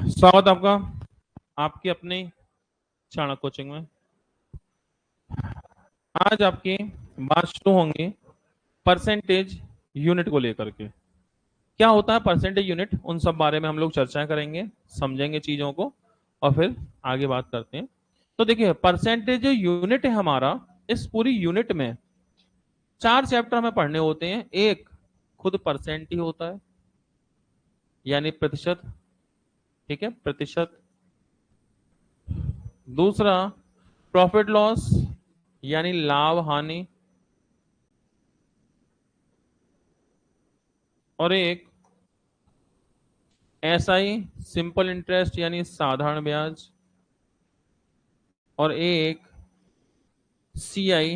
स्वागत आपका आपकी अपनी चाणक्य कोचिंग में। आज आपकी बात शुरू होंगी परसेंटेज यूनिट को लेकर के। क्या होता है परसेंटेज यूनिट, उन सब बारे में हम लोग चर्चा करेंगे, समझेंगे चीजों को और फिर आगे बात करते हैं। तो देखिए, परसेंटेज जो यूनिट है हमारा, इस पूरी यूनिट में 4 चैप्टर हमें पढ़ने होते हैं। एक खुद परसेंट ही होता है, यानी प्रतिशत, ठीक है, प्रतिशत। दूसरा प्रॉफिट लॉस, यानी लाभ हानि। और एक एसआई सिंपल इंटरेस्ट, यानी साधारण ब्याज। और एक सीआई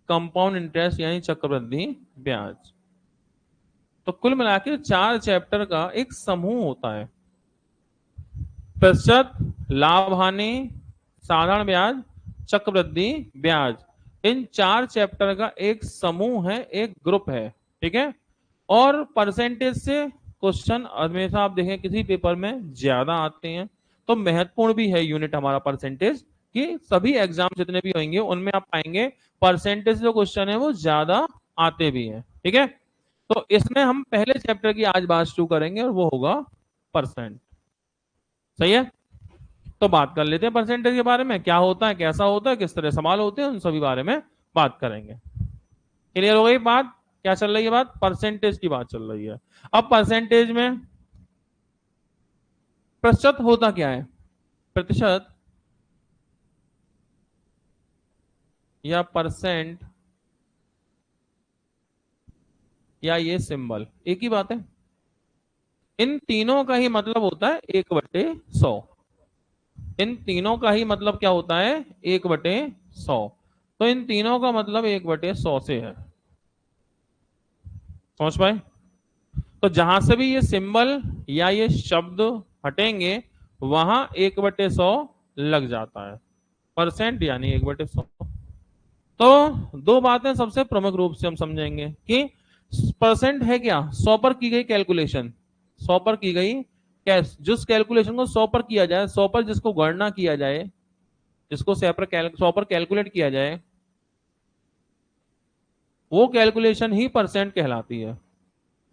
कंपाउंड इंटरेस्ट, यानी चक्रवृद्धि ब्याज। तो कुल मिला के 4 चैप्टर का एक समूह होता है। प्रतिशत, लाभ हानि, साधारण ब्याज, चक्रवृद्धि ब्याज, इन 4 चैप्टर का एक समूह है, एक ग्रुप है, ठीक है। और परसेंटेज से क्वेश्चन हमेशा आप देखें किसी पेपर में ज्यादा आते हैं, तो महत्वपूर्ण भी है यूनिट हमारा परसेंटेज, कि सभी एग्जाम जितने भी होंगे उनमें आप पाएंगे परसेंटेज जो क्वेश्चन है वो ज्यादा आते भी हैं, ठीक है। तो इसमें हम पहले चैप्टर की आज बात शुरू करेंगे और वो होगा परसेंट। सही है, तो बात कर लेते हैं परसेंटेज के बारे में, क्या होता है, कैसा होता है, किस तरह सवाल होते हैं, उन सभी बारे में बात करेंगे। क्लियर हो गई बात? क्या चल रही है बात? परसेंटेज की बात चल रही है। अब परसेंटेज में प्रतिशत होता क्या है? प्रतिशत या परसेंट या ये सिंबल एक ही बात है। इन तीनों का ही मतलब होता है 1/100। इन तीनों का ही मतलब क्या होता है? 1/100। तो इन तीनों का मतलब 1/100 से है। समझ पाए? तो जहां से भी ये सिंबल या ये शब्द हटेंगे वहां 1/100 लग जाता है। परसेंट यानी 1/100। तो दो बातें सबसे प्रमुख रूप से हम समझेंगे कि परसेंट है क्या? 100 पर की गई कैलकुलेशन, 100 पर की गई जिस कैलकुलेशन को 100 पर किया जाए, 100 पर जिसको गणना किया जाए, जिसको 100 पर कैलकुलेट किया जाए, वो कैलकुलेशन ही परसेंट कहलाती है।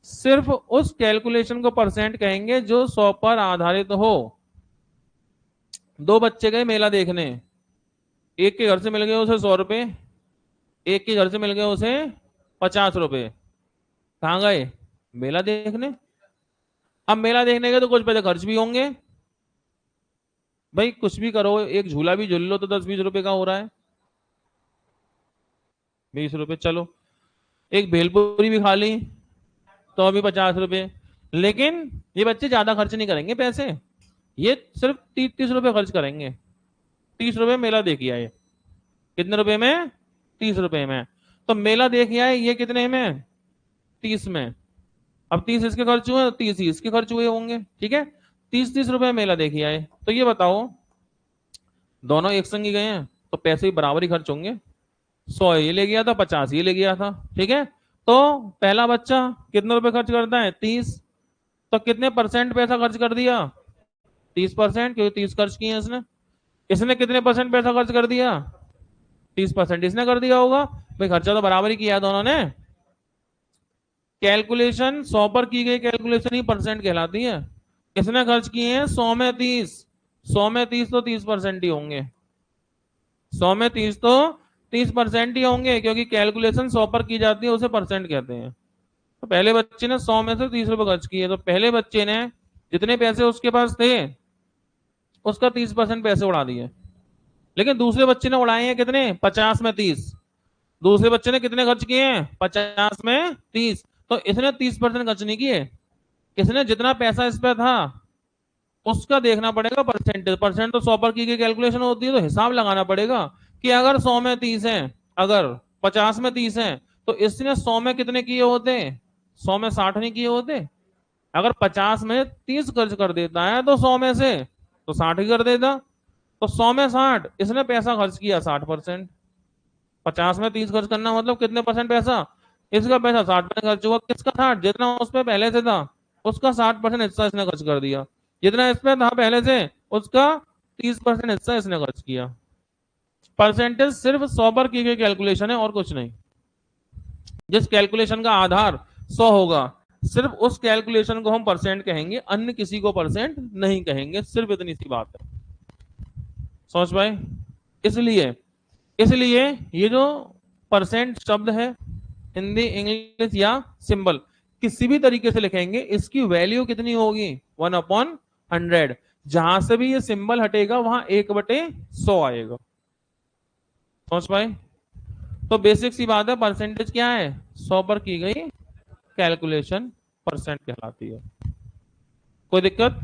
सिर्फ उस कैलकुलेशन को परसेंट कहेंगे जो 100 पर आधारित हो। दो बच्चे गए मेला देखने, एक के घर से मिल गए उसे 100 रुपए, एक के घर से मिल गए उसे 50 रुपए। कहाँ गए? मेला देखने। अब मेला देखने के तो कुछ पैसे खर्च भी होंगे, भाई कुछ भी करो, एक झूला भी झूल लो तो 10-20 रुपए का हो रहा है, 20 रुपए। चलो एक भेलपूरी भी खा ली तो अभी 50 रुपए। लेकिन ये बच्चे ज्यादा खर्च नहीं करेंगे पैसे, ये सिर्फ 30-30 रुपए खर्च करेंगे। 30 रुपए मेला देखिए आए, कितने रुपए में? 30 रुपए में। तो मेला देखिए आए ये कितने में? 30 में। अब 30 इसके खर्च हुए, 30 ही इसके खर्च हुए होंगे, ठीक है। 30-30 रुपए मेला देखिए आए। तो ये बताओ, दोनों एक संग ही गए हैं तो पैसे भी बराबर ही खर्च होंगे। 100 ये ले गया था, 50 ये ले गया था, ठीक है। तो पहला बच्चा कितने रुपए खर्च करता है? 30। तो कितने परसेंट पैसा खर्च कर दिया? 30%, क्योंकि 30 खर्च किए इसने। इसने कितने परसेंट पैसा खर्च कर दिया? 30% इसने कर दिया होगा। भाई खर्चा तो बराबर ही किया है दोनों ने। कैलकुलेशन 100 पर की गई कैलकुलेशन ही परसेंट कहलाती है। इसने खर्च किए हैं 100 में 30, 100 में 30 तो 30% ही होंगे। 100 में 30 तो 30% ही होंगे, क्योंकि कैलकुलेशन 100 पर की जाती है उसे परसेंट कहते हैं। तो पहले बच्चे ने 100 में से 30 रुपए खर्च किए, तो पहले बच्चे ने जितने पैसे उसके पास थे उसका 30% पैसे उड़ा दिए। लेकिन दूसरे बच्चे ने उड़ाए हैं कितने? 50 में 30। दूसरे बच्चे ने कितने खर्च किए हैं? 50 में 30। तो इसने 30% खर्च नहीं किए। इसने जितना पैसा इस पे था उसका देखना पड़ेगा परसेंटेज। परसेंट तो 100 पर की गई कैलकुलेशन होती है, तो हिसाब लगाना पड़ेगा कि अगर 100 में 30 है, अगर 50 में 30 है, तो इसने 100 में कितने किए होते? 100 में 60 नहीं किए होते। अगर 50 में 30 खर्च कर देता है तो 100 में से तो 60 ही कर देता। तो 100 में 60, इसने पैसा खर्च किया 60%। 50 में 30 खर्च करना मतलब कितने परसेंट पैसा? इसका पैसा 60% खर्च हुआ। किसका 60? जितना उस पर पहले से था उसका 60% हिस्सा इसने खर्च कर दिया। जितना इस पे था पहले से उसका 30% हिस्सा इसने खर्च किया। परसेंटेज सिर्फ 100 पर की गई कैलकुलेशन है और कुछ नहीं। जिस कैलकुलेशन का आधार 100 होगा सिर्फ उस कैलकुलेशन को हम परसेंट कहेंगे, अन्य किसी को परसेंट नहीं कहेंगे। सिर्फ इतनी सी बात है, समझ पाए? इसलिए इसलिए ये जो परसेंट शब्द है, हिंदी इंग्लिश या सिंबल किसी भी तरीके से लिखेंगे, इसकी वैल्यू कितनी होगी? 1/100। जहां से भी ये सिंबल हटेगा वहां 1/100 आएगा। समझ पाए? तो बेसिक सी बात है, परसेंटेज क्या है? 100 पर की गई कैलकुलेशन परसेंट कहलाती है। कोई दिक्कत?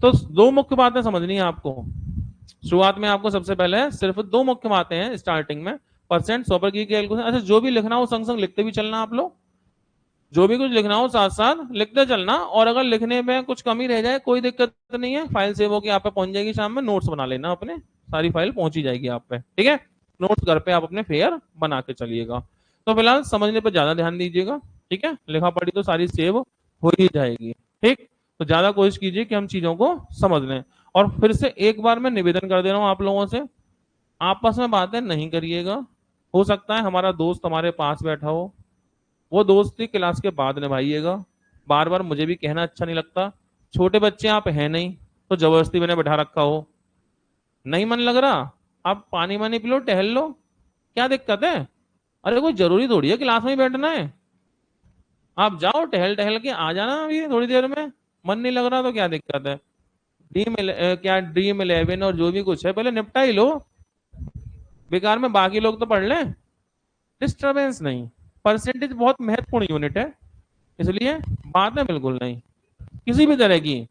तो दो मुख्य बातें समझनी है आपको। शुरुआत में आपको सबसे पहले सिर्फ दो मुख्य बातें हैं स्टार्टिंग में, परसेंट, 100 पर की कैलकुलेशन। अच्छा, जो भी लिखना हो संग संग लिखते भी चलना आप लोग, जो भी कुछ लिखना हो साथ साथ लिखते चलना। और अगर लिखने में कुछ कमी रह जाए कोई दिक्कत नहीं है, फाइल सेव होकर आप पे पहुंच जाएगी, शाम में नोट्स बना लेना अपने, सारी फाइल पहुंची जाएगी आप पे, ठीक है? नोट्स घर पे आप अपने फेयर बना के चलिएगा। तो फिलहाल समझने पर ज्यादा ध्यान दीजिएगा, ठीक है? लिखा पढ़ी तो सारी सेव हो ही जाएगी, ठीक? तो ज्यादा कोशिश कीजिए कि हम चीजों को समझ लें। और फिर से एक बार मैं निवेदन कर दे रहा हूं आप लोगों से, आपस में बातें नहीं करिएगा। हो सकता है हमारा दोस्त हमारे पास बैठा हो, वो दोस्ती क्लास के बाद निभाइएगा। बार बार मुझे भी कहना अच्छा नहीं लगता। छोटे बच्चे आप हैं नहीं तो जबरदस्ती मैंने बैठा रखा हो। नहीं मन लग रहा, आप पानी वानी पी लो, टहल लो, क्या दिक्कत है? अरे कोई जरूरी थोड़ी है क्लास में ही बैठना है। आप जाओ टहल टहल के आ जाना अभी थोड़ी देर में। मन नहीं लग रहा तो क्या दिक्कत है? क्या ड्रीम 11 और जो भी कुछ है पहले निपटा ही लो, बेकार में बाकी लोग तो पढ़ लें। डिस्टरबेंस नहीं। परसेंटेज बहुत महत्वपूर्ण यूनिट है, इसलिए बातें बिल्कुल नहीं किसी भी तरह की।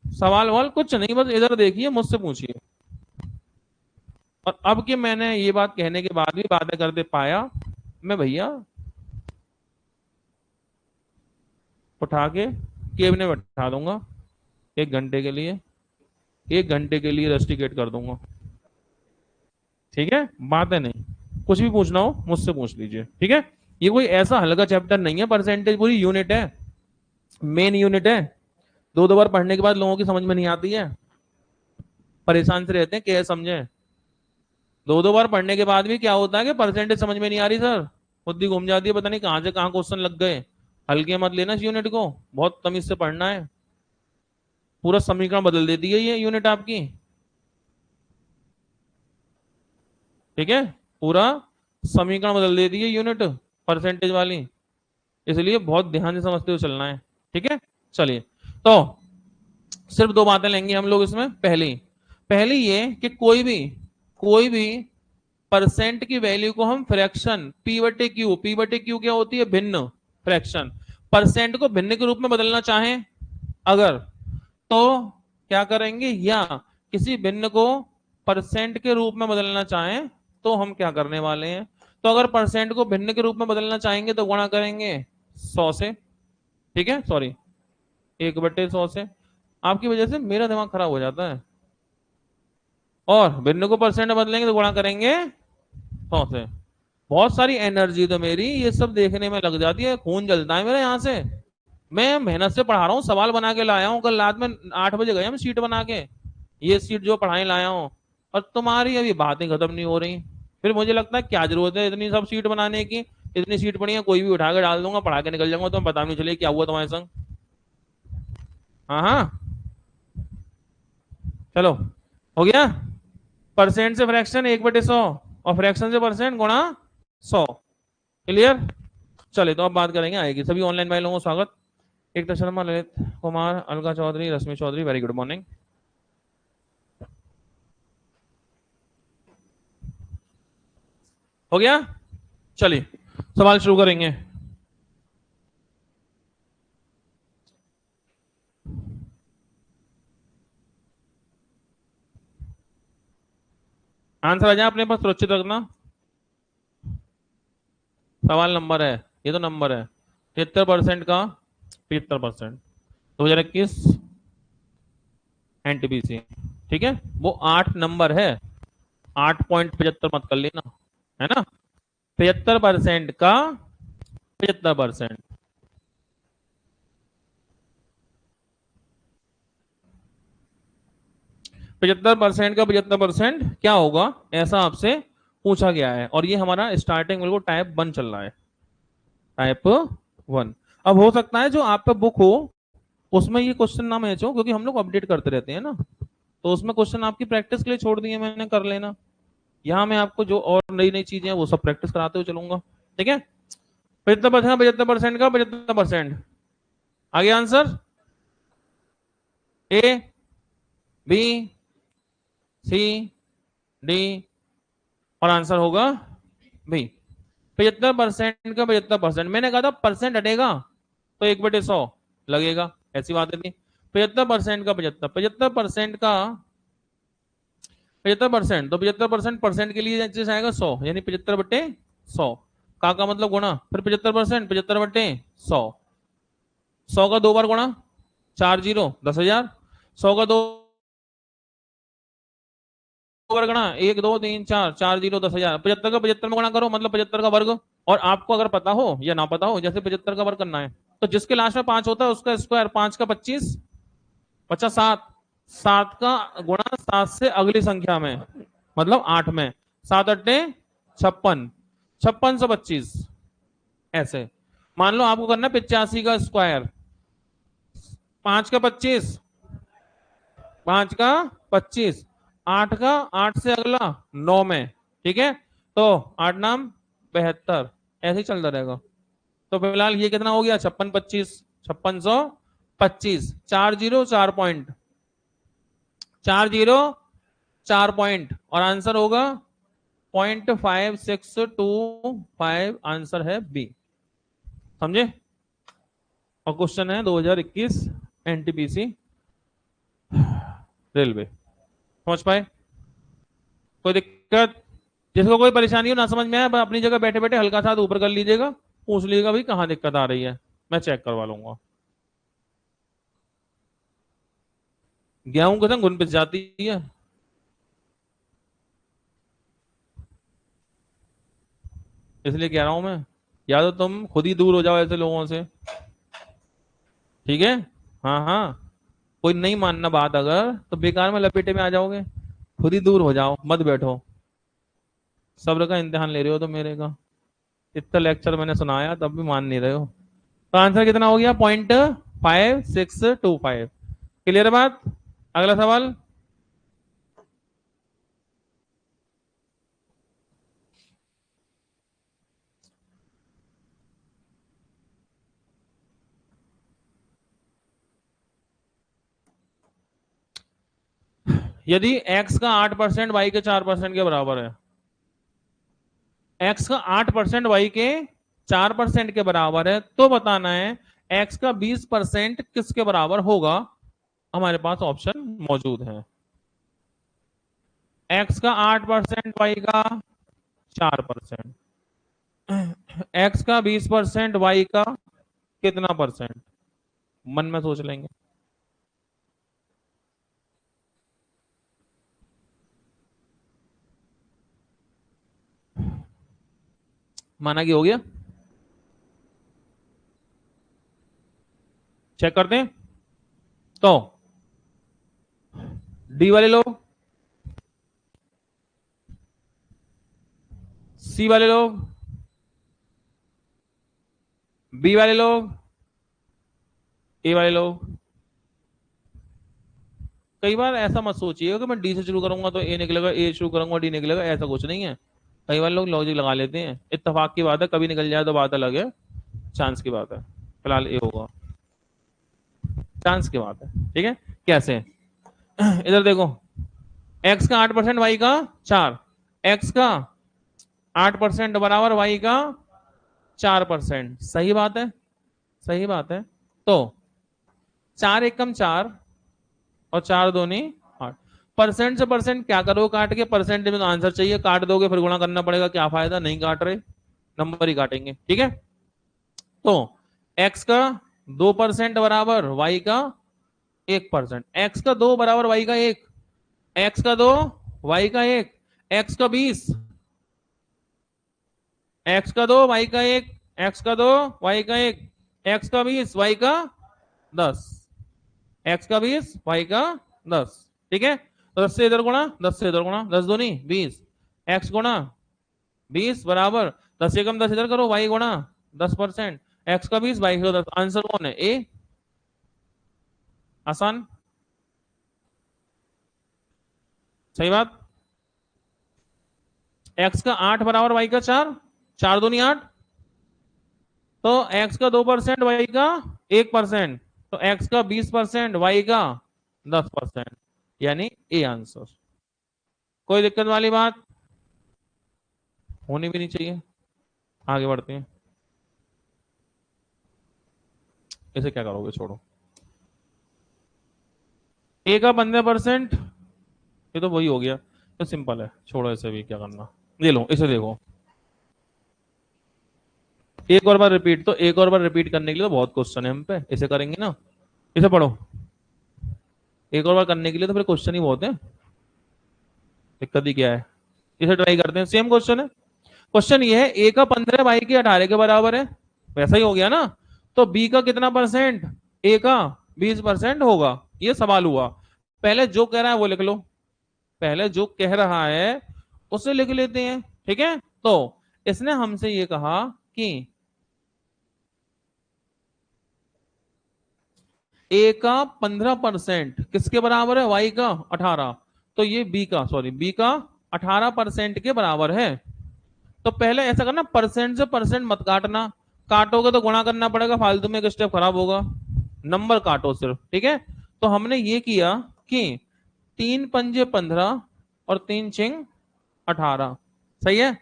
सवाल वाल कुछ नहीं, बस इधर देखिए, मुझसे पूछिए। और अब कि मैंने ये बात कहने के बाद भी बातें करते पाया, मैं भैया उठा के केबिन में बैठा दूंगा 1 घंटे के लिए, 1 घंटे के लिए रस्टिकेट कर दूंगा, ठीक है? बातें नहीं, कुछ भी पूछना हो मुझसे पूछ लीजिए, ठीक है? ये कोई ऐसा हल्का चैप्टर नहीं है, परसेंटेज पूरी यूनिट है, मेन यूनिट है। दो दो बार पढ़ने के बाद लोगों की समझ में नहीं आती है, परेशान से रहते हैं क्या समझे। दो दो बार पढ़ने के बाद भी क्या होता है कि परसेंटेज समझ में नहीं आ रही सर, बुद्धि घूम जाती है, पता नहीं कहां से कहां क्वेश्चन लग गए। हल्के मत लेना इस यूनिट को, बहुत तमीज से पढ़ना है। पूरा समीकरण बदल देती है ये यूनिट आपकी, ठीक है? पूरा समीकरण बदल देती है यूनिट परसेंटेज वाली, इसलिए बहुत ध्यान से समझते हुए चलना है, ठीक है? चलिए, तो सिर्फ दो बातें लेंगे हम लोग इसमें। पहली पहली ये कि कोई भी परसेंट की वैल्यू को हम फ्रैक्शन पी बटे क्यू क्या होती है? भिन्न। फ्रैक्शन परसेंट को भिन्न के रूप में बदलना चाहें अगर, तो क्या करेंगे? या किसी भिन्न को परसेंट के रूप में बदलना चाहें तो हम क्या करने वाले हैं? तो अगर परसेंट को भिन्न के रूप में बदलना चाहेंगे तो गुणा करेंगे 100 से, ठीक है? सॉरी, 1/100 से। आपकी वजह से मेरा दिमाग खराब हो जाता है। और भिन्न को परसेंट में बदलेंगे तो गुणा करेंगे 100 से। बहुत सारी एनर्जी तो मेरी ये सब देखने में लग जाती है, खून जलता है मेरा यहाँ से। मैं मेहनत से पढ़ा रहा हूँ, सवाल बना के लाया हूँ, कल रात में 8 बजे गए हम सीट बना के, ये सीट जो पढ़ाई लाया हूँ, और तुम्हारी अभी बातें खत्म नहीं हो रही। फिर मुझे लगता है क्या जरूरत है इतनी सब सीट बनाने की? इतनी सीट पड़ी है, कोई भी उठा के डाल दूंगा, पढ़ा के निकल जाऊंगा, तुम्हें पता नहीं चले क्या हुआ तुम्हारे संग। हाँ हाँ, चलो हो गया। परसेंट से फ्रैक्शन 1/100 और फ्रैक्शन से परसेंट गुणा 100। क्लियर? चले तो अब बात करेंगे आएगी। सभी ऑनलाइन भाई लोगों को स्वागत। एकता शर्मा, ललित कुमार, अलका चौधरी, रश्मि चौधरी, वेरी गुड मॉर्निंग। हो गया? चलिए सवाल शुरू करेंगे। आंसर आ जाए अपने पास सुरक्षित रखना। सवाल नंबर है, ये तो नंबर है 73% का, 75% 2021 एनटीपीसी, ठीक है? वो 8 नंबर है, 8.75 मत कर लेना, है ना? 75% का 75%। 75% का 75% क्या होगा, ऐसा आपसे पूछा गया है। और ये हमारा स्टार्टिंग बिल्कुल टाइप 1 चल रहा है, टाइप 1। अब हो सकता है जो आप पे बुक हो उसमें ये क्वेश्चन ना मैच हो, क्योंकि हम लोग अपडेट करते रहते हैं ना, तो उसमें क्वेश्चन आपकी प्रैक्टिस के लिए छोड़ दिए मैंने, कर लेना। यहाँ मैं आपको जो और नई नई चीजें हैं वो सब प्रैक्टिस कराते हुए चलूंगा, ठीक है। 75% का 75%। आगे answer A, B, C, D, और आंसर होगा बी। 75% का 75%, मैंने कहा था परसेंट हटेगा तो 1/100 लगेगा, ऐसी बात है। 75% का 75% का 75%, तो 75% परसेंट के लिए जैसे आएगा 100, यानी 75/100 का मतलब गुणा, फिर 75% 75/100, 100 का 2 बार गुणा, 4 जीरो 10,000, 100 का 2 बार गुणा, 1 2 3 4, 4 जीरो 10,000, 75 का 75 में गुणा करो, मतलब 75 का वर्ग। और आपको अगर पता हो या ना पता हो, जैसे 75 का वर्ग करना है तो जिसके लास्ट में 5 होता है उसका स्क्वायर, 5 का 25, 50 7, 7 का गुणा 7 से अगली संख्या में, मतलब 8 में, 7 अट्टे 56, 5625, ऐसे। मान लो आपको करना 85 का स्क्वायर, 5 का 25, 5 का 25, 8 का 8 से अगला 9 में, ठीक है। तो 8 नाम 72, ऐसे ही चलता रहेगा। तो फिलहाल ये कितना हो गया, 5625, 5625, 4 जीरो 4 पॉइंट, 4 जीरो 4 पॉइंट, और आंसर होगा 0.5625, आंसर है बी, समझे। और क्वेश्चन है 2021 एनटीपीसी रेलवे, समझ पाए। कोई दिक्कत, जिसको कोई परेशानी हो, ना समझ में आए, अपनी जगह बैठे बैठे हल्का सा ऊपर कर लीजिएगा, पूछ लीजिएगा भाई कहाँ दिक्कत आ रही है, मैं चेक करवा लूंगा। गेहूं के संग घुन पिस जाती है, इसलिए कह रहा हूं मैं, या तो तुम खुद ही दूर हो जाओ ऐसे लोगों से, ठीक है। हाँ हाँ, कोई नहीं मानना बात अगर, तो बेकार में लपेटे में आ जाओगे, खुद ही दूर हो जाओ, मत बैठो। सब्र का इम्तिहान ले रहे हो तो मेरे का, इतना लेक्चर मैंने सुनाया तब भी मान नहीं रहे हो। तो आंसर कितना हो गया, 0.5625, क्लियर बात। अगला सवाल, यदि x का 8% y के 4% के बराबर है, x का 8% y के 4% के बराबर है, तो बताना है x का 20% किसके बराबर होगा। हमारे पास ऑप्शन मौजूद है, x का 8%, y का 4%, x का 20%, y का कितना परसेंट, मन में सोच लेंगे। माना कि हो गया, चेक करते हैं। तो डी वाले लोग, सी वाले लोग, बी वाले लोग, ए वाले लोग। कई बार ऐसा मत सोचिए कि मैं डी से शुरू करूंगा तो ए निकलेगा, ए शुरू करूंगा डी निकलेगा, ऐसा कुछ नहीं है। कई बार लोग लॉजिक लगा लेते हैं, इत्तेफाक की बात है, कभी निकल जाए तो बात अलग है, चांस की बात है। फिलहाल ए होगा, चांस की बात है, ठीक है। कैसे, इधर देखो, एक्स का 8%, वाई का 4, एक्स का 8% बराबर वाई का 4%, सही बात है, सही बात है। तो 4 एकम 4 और 4 दूनी 8, परसेंट से परसेंट क्या करो काट के, परसेंट में तो आंसर चाहिए, काट दोगे फिर गुणा करना पड़ेगा, क्या फायदा, नहीं काट रहे, नंबर ही काटेंगे, ठीक है। तो x का 2% बराबर y का 1%, x का 2 बराबर y का 1, x का 2 y का 1, x का 20, x का 2 y का 1, x का 2 y का 1, x का 20 y का 10, x का 20 y का 10, ठीक है। तो 10 से इधर गुणा, 10 से इधर गुणा, 10 दूनी 20, एक्स गुणा 20 बराबर 10 से कम 10 इधर करो, वाई गुणा 10%, एक्स का 20 वाई का 10। आंसर कौन है? ए। आसान, सही बात। एक्स का 8 बराबर वाई का 4, 4 दूनी 8, तो एक्स का 2%, वाई का 1%, तो एक्स का 20%, वाई का 10%, यानी ए आंसर। कोई दिक्कत वाली बात होनी भी नहीं चाहिए। आगे बढ़ते हैं। इसे क्या करोगे, छोड़ो। ए का 15%, ये तो वही हो गया, तो सिंपल है, छोड़ो इसे भी, क्या करना। ये लो, इसे देखो, एक और बार रिपीट, तो एक और बार रिपीट करने के लिए तो बहुत क्वेश्चन है हम पे, इसे करेंगे ना। इसे पढ़ो, एक और बार करने के लिए तो फिर क्वेश्चन ही बहुत है, दिक्कत ही क्या है। इसे ट्राई करते हैं, सेम क्वेश्चन है। क्वेश्चन ये है, ए का 15 वाई के 18 के बराबर है, वैसा ही हो गया ना। तो बी का कितना परसेंट, ए का 20% होगा, ये सवाल हुआ। पहले जो कह रहा है वो लिख लो, पहले जो कह रहा है उसे लिख लेते हैं, ठीक है। तो इसने हमसे ये कहा कि ए का 15% किसके बराबर है, वाई का 18, तो ये बी का, सॉरी, बी का 18% के बराबर है। तो पहले ऐसा करना, परसेंट से परसेंट मत काटना, काटोगे तो गुणा करना पड़ेगा, फालतू में एक स्टेप खराब होगा। नंबर काटो सिर्फ, ठीक है। तो हमने ये किया कि 3 पंजे 15 और 3 6 18, सही है।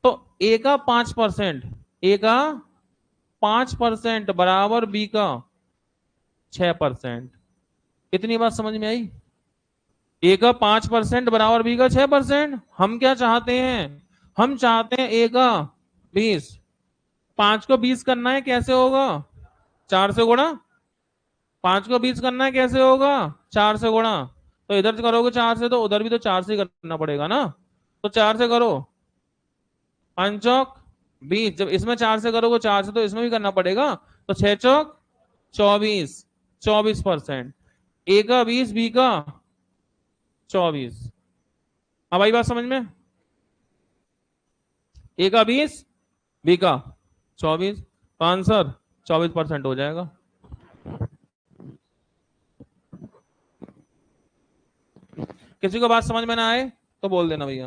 तो ए का 5%, ए का 5% बराबर बी का 6%। इतनी बात समझ में आई? ए का 5% बराबर बी का 6%। हम क्या चाहते हैं, हम चाहते हैं ए का 20, 5 को 20 करना है, कैसे होगा, 4 से गुणा। 5 को 20 करना है, कैसे होगा, 4 से गुणा। तो इधर से करोगे 4 से, तो उधर भी तो 4 से ही करना पड़ेगा ना, तो 4 से करो, 5 चौक 20, जब इसमें 4 से करोगे 4 से, तो इसमें भी करना पड़ेगा, तो 6 चौक 24, 24%। ए का 20, बी का 24। अब आई बात समझ में, ए का 20, बी का 24, तो आंसर 24% हो जाएगा। किसी को बात समझ में ना आए तो बोल देना भैया।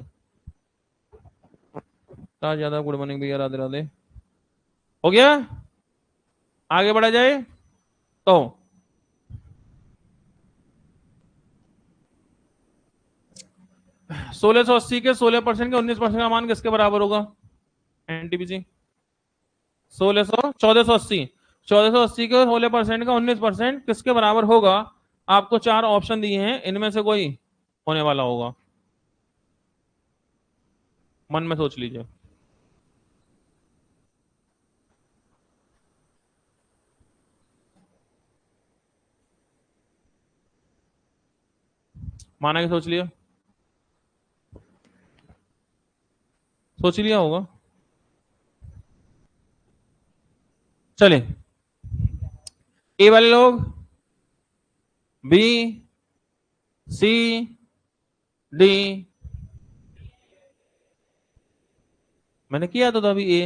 ज्यादा गुड मॉर्निंग भैया, राधे राधे। हो गया, आगे बढ़ा जाए। तो 1680 के 16% के 19% का मान किसके बराबर होगा, एनटीपीसी। 1480, 1480 के 16% का 19% किसके बराबर होगा। आपको 4 ऑप्शन दिए हैं, इनमें से कोई होने वाला होगा, मन में सोच लीजिए। माना कि सोच लिया, सोच लिया होगा। चले, ए वाले लोग, बी, सी, डी। मैंने किया तो था अभी ए,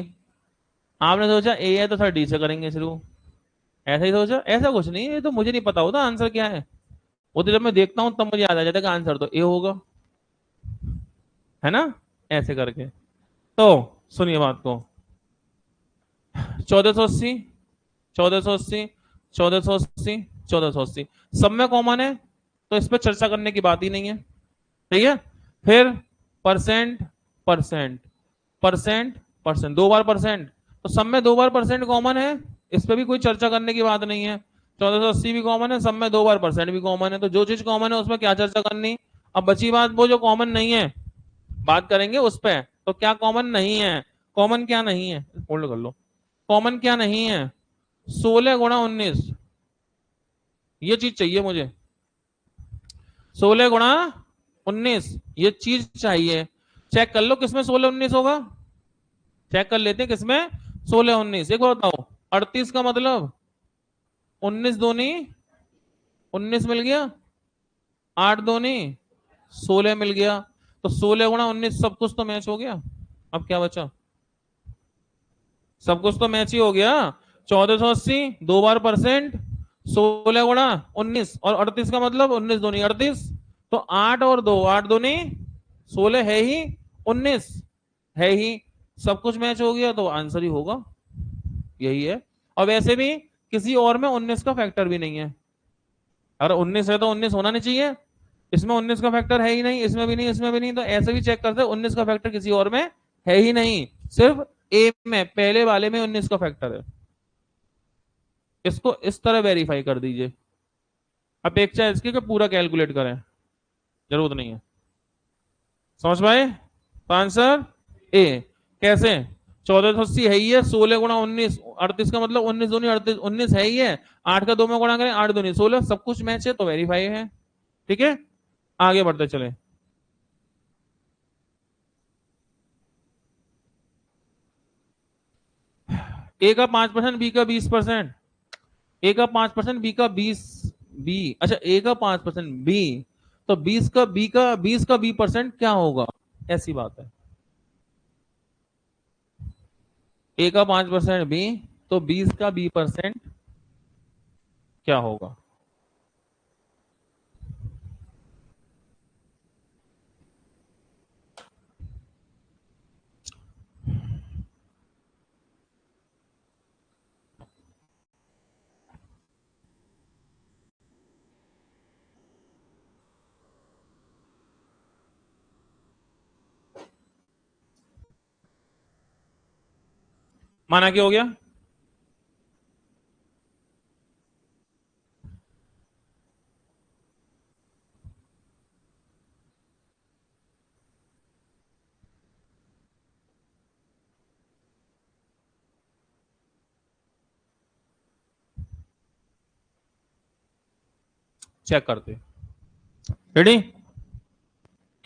आपने सोचा ए है तो सर डी से करेंगे शुरू, ऐसा ही सोचा। ऐसा कुछ नहीं है, ये तो मुझे नहीं पता होता आंसर क्या है, वो तो जब मैं देखता हूं तब मुझे याद आ जाता है कि आंसर तो ए होगा, है ना, ऐसे करके। तो सुनिए बात को, 1480, 1480, 1480, 1480, सब में कॉमन है, तो इस पर चर्चा करने की बात ही नहीं है, ठीक है। फिर परसेंट, परसेंट, परसेंट, परसेंट, 2 बार परसेंट, तो सब में 2 बार परसेंट कॉमन है, इस पर भी कोई चर्चा करने की बात नहीं है। 1480 भी कॉमन है, सब में 2 बार परसेंट भी कॉमन है, तो जो चीज कॉमन है उसमें क्या चर्चा करनी। अब बची बात वो जो कॉमन नहीं है, बात करेंगे उस पर। तो क्या कॉमन नहीं है, कॉमन क्या नहीं है, होल्ड कर लो, कॉमन क्या नहीं है, 16 गुणा 19, ये चीज चाहिए मुझे, 16 गुणा 19, ये चीज चाहिए। चेक कर लो किसमें 16 19 होगा, चेक कर लेते हैं किसमें 16 19। एक बार बताओ, 38 का मतलब 19 दूनी 19 मिल गया, 8 दूनी 16 मिल गया, तो 16 गुणा 19 सब कुछ तो मैच हो गया। अब क्या बचा? सब कुछ तो मैच ही हो गया। 1480 दो बार परसेंट, 16 गुणा 19 और 38 का मतलब 19 दूनी 38, तो 8 और 2, 8 दूनी 16 है ही, 19 है ही, सब कुछ मैच हो गया, तो आंसर ही होगा, यही है। और वैसे भी किसी और में 19 का फैक्टर भी नहीं है। अगर 19 है तो 19 होना नहीं चाहिए, इसमें 19 का फैक्टर है ही नहीं, इसमें भी नहीं, इसमें भी नहीं, तो ऐसे भी चेक करते 19 का फैक्टर किसी और में है ही नहीं, सिर्फ ए में पहले वाले में 19 का फैक्टर है। इसको इस तरह वेरीफाई कर दीजिए। अपेक्षा इसकी कि पूरा कैलकुलेट करें, जरूरत नहीं है। समझ पाए? तो आंसर ए। कैसे? 1480 है ही है, 16 गुणा 19 38 का मतलब 19 दूनी 38, 19 है ही है, 8 का 2 में गुणा करें 8 दूनी 16, सब कुछ मैच है तो वेरीफाई है। ठीक है, आगे बढ़ते चले। ए का 5%, बी का 20%, ए का 5%, बी का 20, बी अच्छा ए का 5%, बी, तो 20 का बी का 20 का बी परसेंट क्या होगा? ऐसी बात है, ए का 5% बी, तो 20 का बी परसेंट क्या होगा? माना क्या हो गया? चेक करते। रेडी?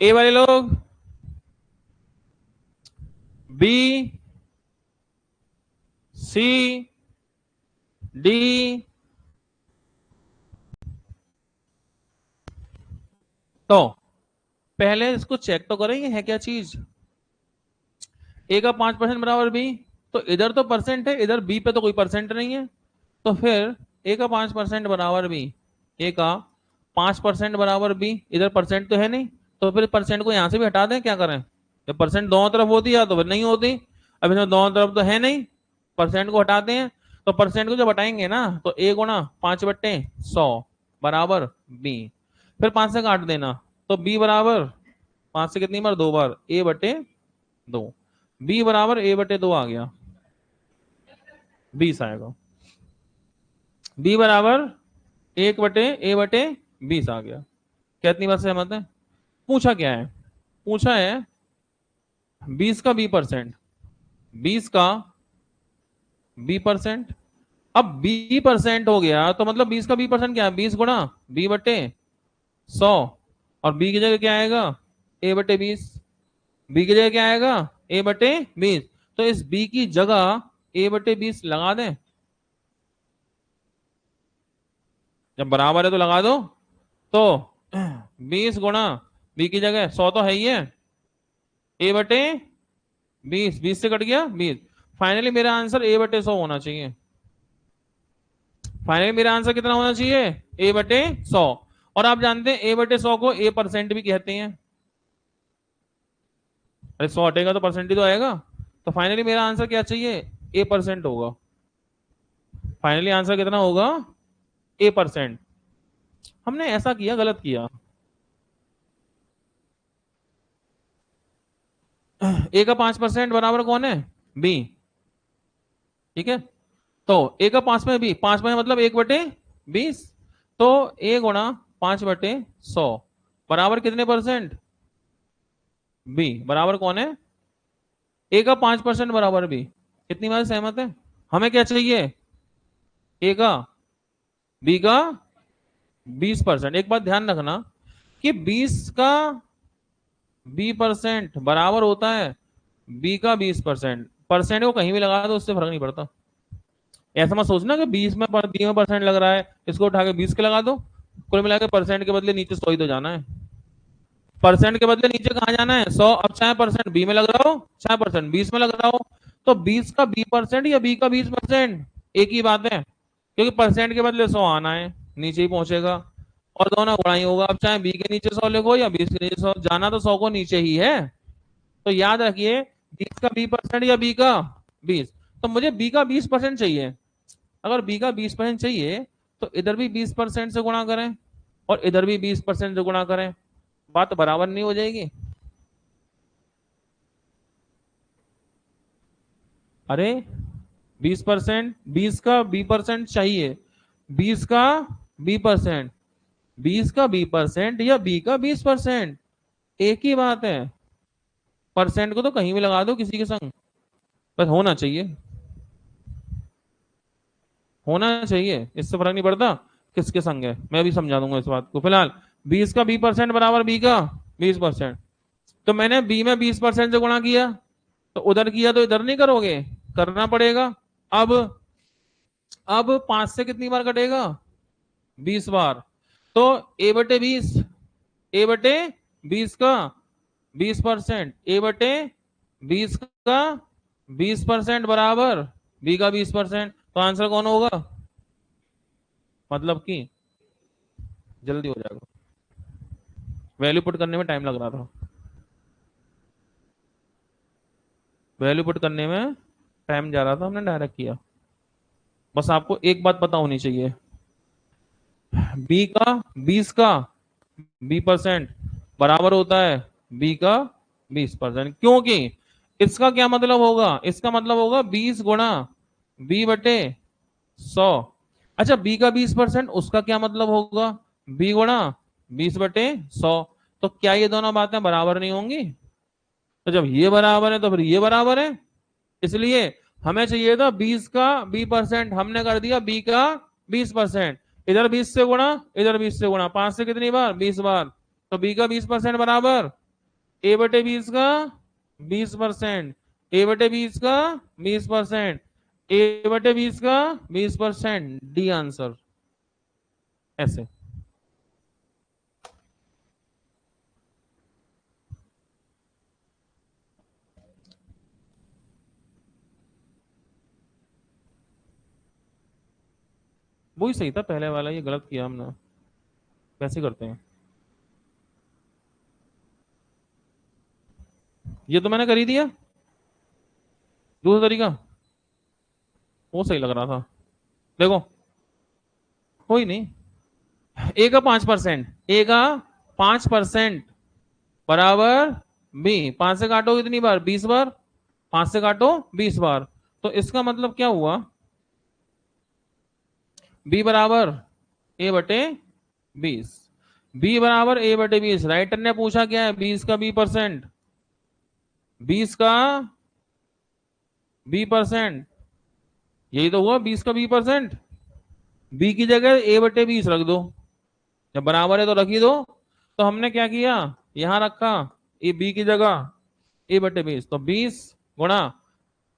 ए वाले लोग, बी, सी, डी, तो पहले इसको चेक तो करें ये है क्या चीज। ए का 5% बराबर बी, तो इधर तो परसेंट है, इधर बी पे तो कोई परसेंट नहीं है, तो फिर ए का 5% बराबर बी, ए का 5% बराबर बी, इधर परसेंट तो है नहीं, तो फिर परसेंट को यहां से भी हटा दें, क्या करें? जब परसेंट दोनों तरफ होती है तो फिर नहीं होती, अब इसमें दोनों तरफ तो है नहीं, परसेंट को हटाते हैं, तो परसेंट को जब हटाएंगे ना तो ए गुणा 5/100 बराबर बी, फिर 5 से काट देना, तो बी बराबर 5 से कितनी बार? 2 बार, A/2, बी बराबर A/2 आ गया, 20 आएगा, बी बराबर 1/A/20 आ गया। क्या इतनी बात सहमत है? पूछा क्या है? पूछा है 20 का बी परसेंट, 20 का बी परसेंट। अब बी परसेंट हो गया तो मतलब 20 का बी परसेंट क्या है? 20 गुणा B/100, और बी की जगह क्या आएगा? A/20, बी की जगह क्या आएगा? A/20, तो इस बी की जगह A/20 लगा दें, जब बराबर है तो लगा दो, तो 20 गुणा बी की जगह 100 तो है ही है, A/20, 20 से कट गया 20, फाइनली मेरा आंसर A/100 होना चाहिए। फाइनली मेरा आंसर कितना होना चाहिए? A/100। और आप जानते हैं A/100 को A परसेंट भी कहते हैं। अरे 100 हटेगा तो परसेंट ही तो आएगा, तो फाइनली मेरा आंसर क्या चाहिए? A% होगा। फाइनली आंसर कितना होगा? A%। हमने ऐसा किया, गलत किया। ए का 5% बराबर कौन है? बी। ठीक है, तो ए का 5 में बी, 5 में मतलब 1/20, तो ए गुणा 5/100 बराबर कितने परसेंट? बी बराबर कौन है? ए का 5% बराबर बी। कितनी बात सहमत है? हमें क्या चाहिए? ए का, बी का 20%। एक बात ध्यान रखना कि 20 का बी परसेंट बराबर होता है बी का 20%। परसेंट को कहीं भी लगा दो उससे फर्क नहीं पड़ता। ऐसा मत सोचना कि 20 में बी में परसेंट लग रहा है, इसको उठा के 20 के लगा दो, कुल मिला के परसेंट के बदले नीचे 100 ही तो जाना है। परसेंट के बदले नीचे कहाँ जाना है 100। अब चाहे परसेंट बी में लग रहा हो चाहे परसेंट 20 में लग रहा हो, तो 20 का बी% या बी का 20%, एक ही बात है, क्योंकि परसेंट के बदले 100 आना है, नीचे ही पहुंचेगा और दोनों गुणा ही होगा। अब चाहे बी के नीचे 100 लिखो या 20 के नीचे 100, जाना तो 100 को नीचे ही है। तो याद रखिए 20 का बी% या बी का 20, तो मुझे बी का 20% चाहिए। अगर बी का 20% चाहिए तो इधर भी 20% से गुणा करें और इधर भी 20% से गुणा करें, बात बराबर नहीं हो जाएगी? अरे 20%, 20 का बी% चाहिए, 20 का बी%, 20 का बी% या बी का 20%, एक ही बात है। परसेंट को तो कहीं भी लगा दो किसी के संग, बस होना चाहिए, होना चाहिए, इससे फर्क नहीं पड़ता किसके संग है। मैं भी समझा दूंगा इस बात को। फिलहाल 20 का बी% बराबर बी का 20%, तो मैंने बी में 20% से गुणा किया, तो उधर किया तो इधर नहीं करोगे, करना पड़ेगा। अब अब 5 से कितनी बार कटेगा 20 बार, तो a/20, a/20 का 20%, a/20 का 20% बराबर बी का 20%, तो आंसर कौन होगा? मतलब कि जल्दी हो जाएगा, वैल्यू पुट करने में टाइम लग रहा था, वैल्यू पुट करने में टाइम जा रहा था, हमने डायरेक्ट किया। बस आपको एक बात पता होनी चाहिए, बी का 20 का बी% बराबर होता है बी का 20%, क्योंकि इसका क्या मतलब होगा, इसका मतलब होगा 20 गुणा बी/100। अच्छा बी का 20% उसका क्या मतलब होगा, बी गुणा 20/100। तो क्या ये दोनों बातें बराबर नहीं होंगी? तो जब ये बराबर है तो फिर ये बराबर है, इसलिए हमें चाहिए था 20 का बी%, हमने कर दिया बी का 20%। इधर 20 से गुणा इधर 20 से गुणा, 5 से कितनी बार 20 बार, तो बी का 20% बराबर a/20 का 20%, a/20 का 20%, a/20 का 20%, डी आंसर। ऐसे वही सही था पहले वाला, ये गलत किया हमने, कैसे करते हैं? ये तो मैंने कर ही दिया, दूसरा तरीका वो सही लग रहा था। देखो कोई नहीं, ए का 5%, ए का 5% बराबर बी, 5 से काटो कितनी बार 20 बार, 5 से काटो 20 बार, तो इसका मतलब क्या हुआ, बी बराबर a/20, बी बराबर a/20। राइटर ने पूछा क्या है, 20 का बी%, 20 का बी%, यही तो हुआ 20 का बी%। बी की जगह a/20 रख दो, जब बराबर है तो रख ही दो। तो हमने क्या किया, यहां रखा ए बी की जगह a/20, तो 20 गुणा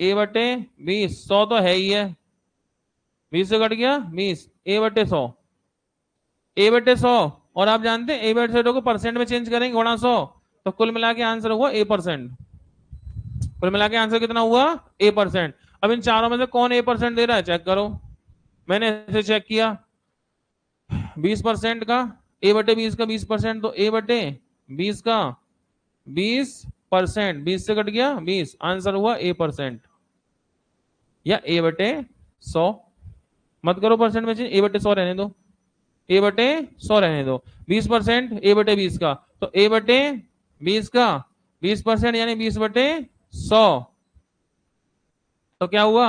a/20, 100 तो है ही है, 20 से कट गया 20, a/100, a/100। और आप जानते हैं a/100 को परसेंट में चेंज करेंगे गुणा 100, तो कुल मिला के आंसर हुआ a%। कुल मिला के आंसर कितना हुआ a%। अब इन चारों में से कौन a% दे रहा है चेक करो, मैंने ऐसे चेक किया, 20% का a/20 का 20%, तो a/20 का 20%, 20 से कट गया 20, आंसर हुआ a% या a/100। मत करो परसेंट में चेंज, a/100 रहने दो, a/100 रहने दो। 20% a/20 का, तो a/20 का 20% यानी 20/100, तो क्या हुआ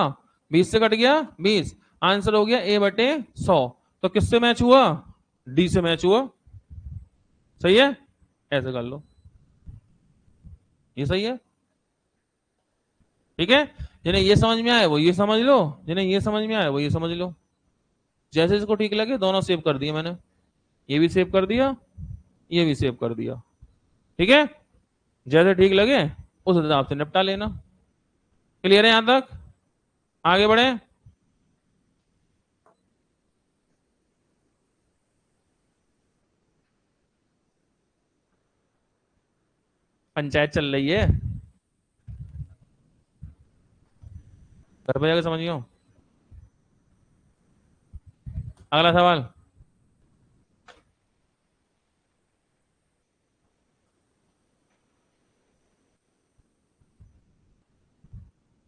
20 से कट गया 20, आंसर हो गया a/100। तो किससे मैच हुआ, डी से मैच हुआ, सही है, ऐसे कर लो, ये सही है, ठीक है। जिन्हें ये समझ में आए वो ये समझ लो, जिन्हें ये समझ में आए वो ये समझ लो, जैसे इसको ठीक लगे दोनों सेव कर दिए मैंने, ये भी सेव कर दिया, ये भी सेव कर दिया, ठीक है, जैसे ठीक लगे उस हिसाब से निपटा लेना। क्लियर है यहां तक, आगे बढ़े। पंचायत चल रही है, घर पे जाकर समझियो। अगला सवाल।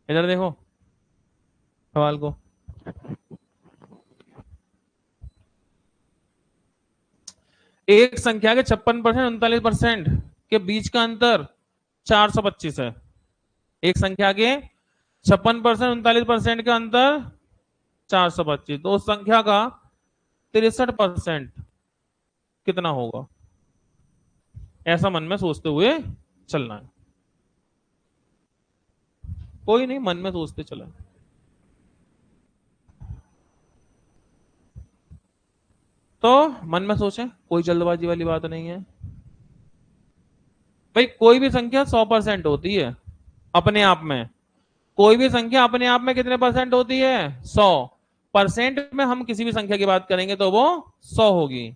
इधर देखो सवाल को। एक संख्या के 56% 39% के बीच का अंतर 425 है। एक संख्या के 56% 39% का अंतर 425, तो उस संख्या का 63% कितना होगा, ऐसा मन में सोचते हुए चलना है। कोई नहीं, मन में सोचते चला। तो मन में सोचें, कोई जल्दबाजी वाली बात नहीं है भाई। कोई भी संख्या 100% होती है अपने आप में। कोई भी संख्या अपने आप में कितने परसेंट होती है? 100%। में हम किसी भी संख्या की बात करेंगे तो वो 100 होगी।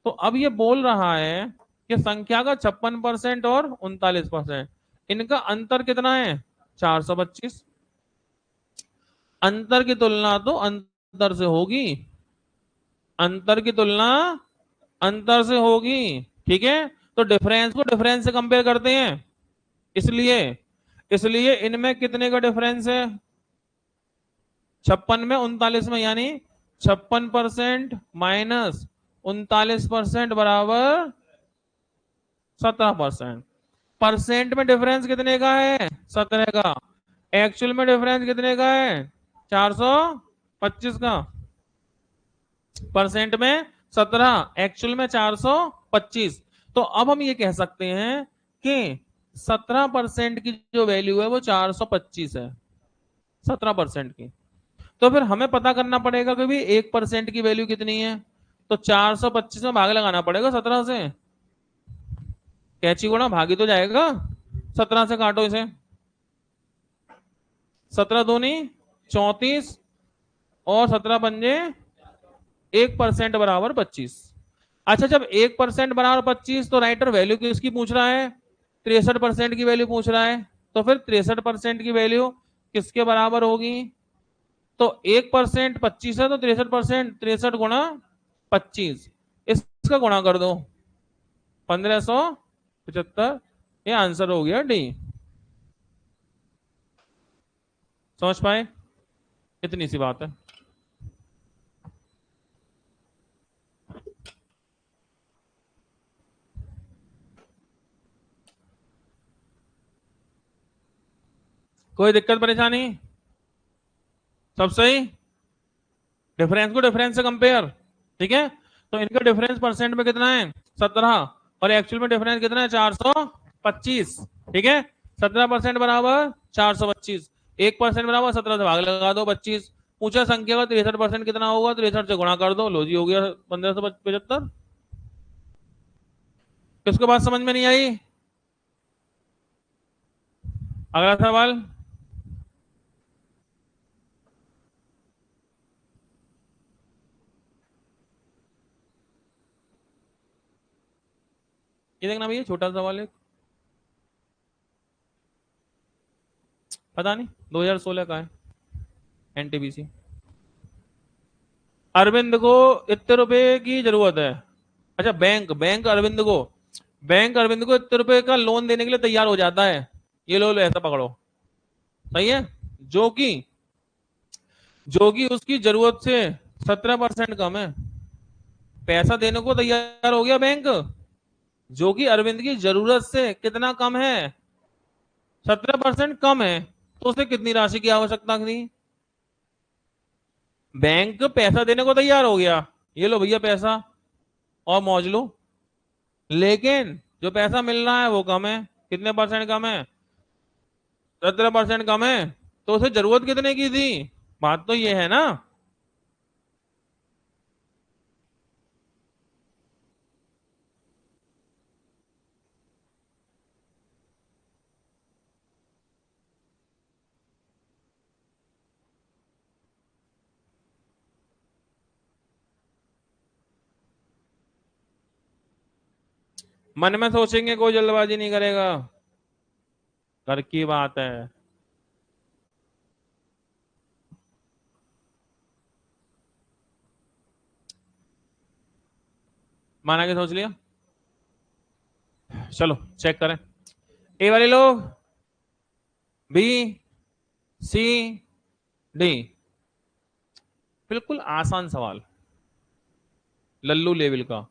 तो अब ये बोल रहा है कि संख्या का 56% और 39%, इनका अंतर कितना है? 425। अंतर की तुलना तो अंतर से होगी, अंतर की तुलना अंतर से होगी। ठीक है, तो डिफरेंस को डिफरेंस से कंपेयर करते हैं, इसलिए इसलिए इनमें कितने का डिफरेंस है? 56 में 39 में, यानी 56% माइनस 39% बराबर 17%। परसेंट में डिफरेंस कितने का है? 17 का। एक्चुअल में डिफरेंस कितने का है? 425 का। परसेंट में 17, एक्चुअल में 425। तो अब हम ये कह सकते हैं कि 17% की जो वैल्यू है वो 425 है, 17% की। तो फिर हमें पता करना पड़ेगा कि भाई 1% की वैल्यू कितनी है। तो 425 में भाग लगाना पड़ेगा 17 से। कैची गुणा भागी तो जाएगा, 17 से काटो इसे। 17 दूनी 34 और 17 पंजे 1% बराबर 25। अच्छा, जब 1% बराबर 25, तो राइटर वैल्यू किसकी पूछ रहा है? 63% की वैल्यू पूछ रहा है। तो फिर 63% की वैल्यू किसके बराबर होगी? तो 1% 25 है, तो 63%, 63 गुणा 25, इसका गुणा कर दो 1575। ये आंसर हो गया डी। समझ पाए? इतनी सी बात है। कोई दिक्कत परेशानी? सब सही? डिफरेंस को डिफरेंस से कंपेयर। ठीक है, तो इनका डिफरेंस परसेंट में कितना है? 17। और एक्चुअल में डिफरेंस कितना है? 425। ठीक है, 17% बराबर 425, 1% बराबर 17 से भाग लगा दो 25। पूछा संख्या का 63% कितना होगा, 63 से गुणा कर दो, लो जी हो गया 1575। किसको बात समझ में नहीं आई? अगला सवाल। ये देखना भैया, छोटा सवाल है, पता नहीं 2016 का है, एनटीपीसी। अरविंद को इतने रुपए की जरूरत है। अच्छा, बैंक बैंक अरविंद को बैंक अरविंद को इतने रुपए का लोन देने के लिए तैयार हो जाता है। ये लो लो, ऐसा पकड़ो। सही है। जो कि जो कि उसकी जरूरत से 17% कम है, पैसा देने को तैयार हो गया बैंक। जो कि अरविंद की जरूरत से कितना कम है? 17% कम है। तो उसे कितनी राशि की आवश्यकता थी? बैंक पैसा देने को तैयार हो गया, ये लो भैया पैसा और मौज लो। लेकिन जो पैसा मिल रहा है वो कम है। कितने परसेंट कम है? 17% कम है। तो उसे जरूरत कितने की थी? बात तो ये है ना। मन में सोचेंगे, कोई जल्दबाजी नहीं करेगा। घर की बात है। माना के सोच लिया। चलो चेक करें। ए वाले लोग, बी, सी, डी। बिल्कुल आसान सवाल, लल्लू लेवल का।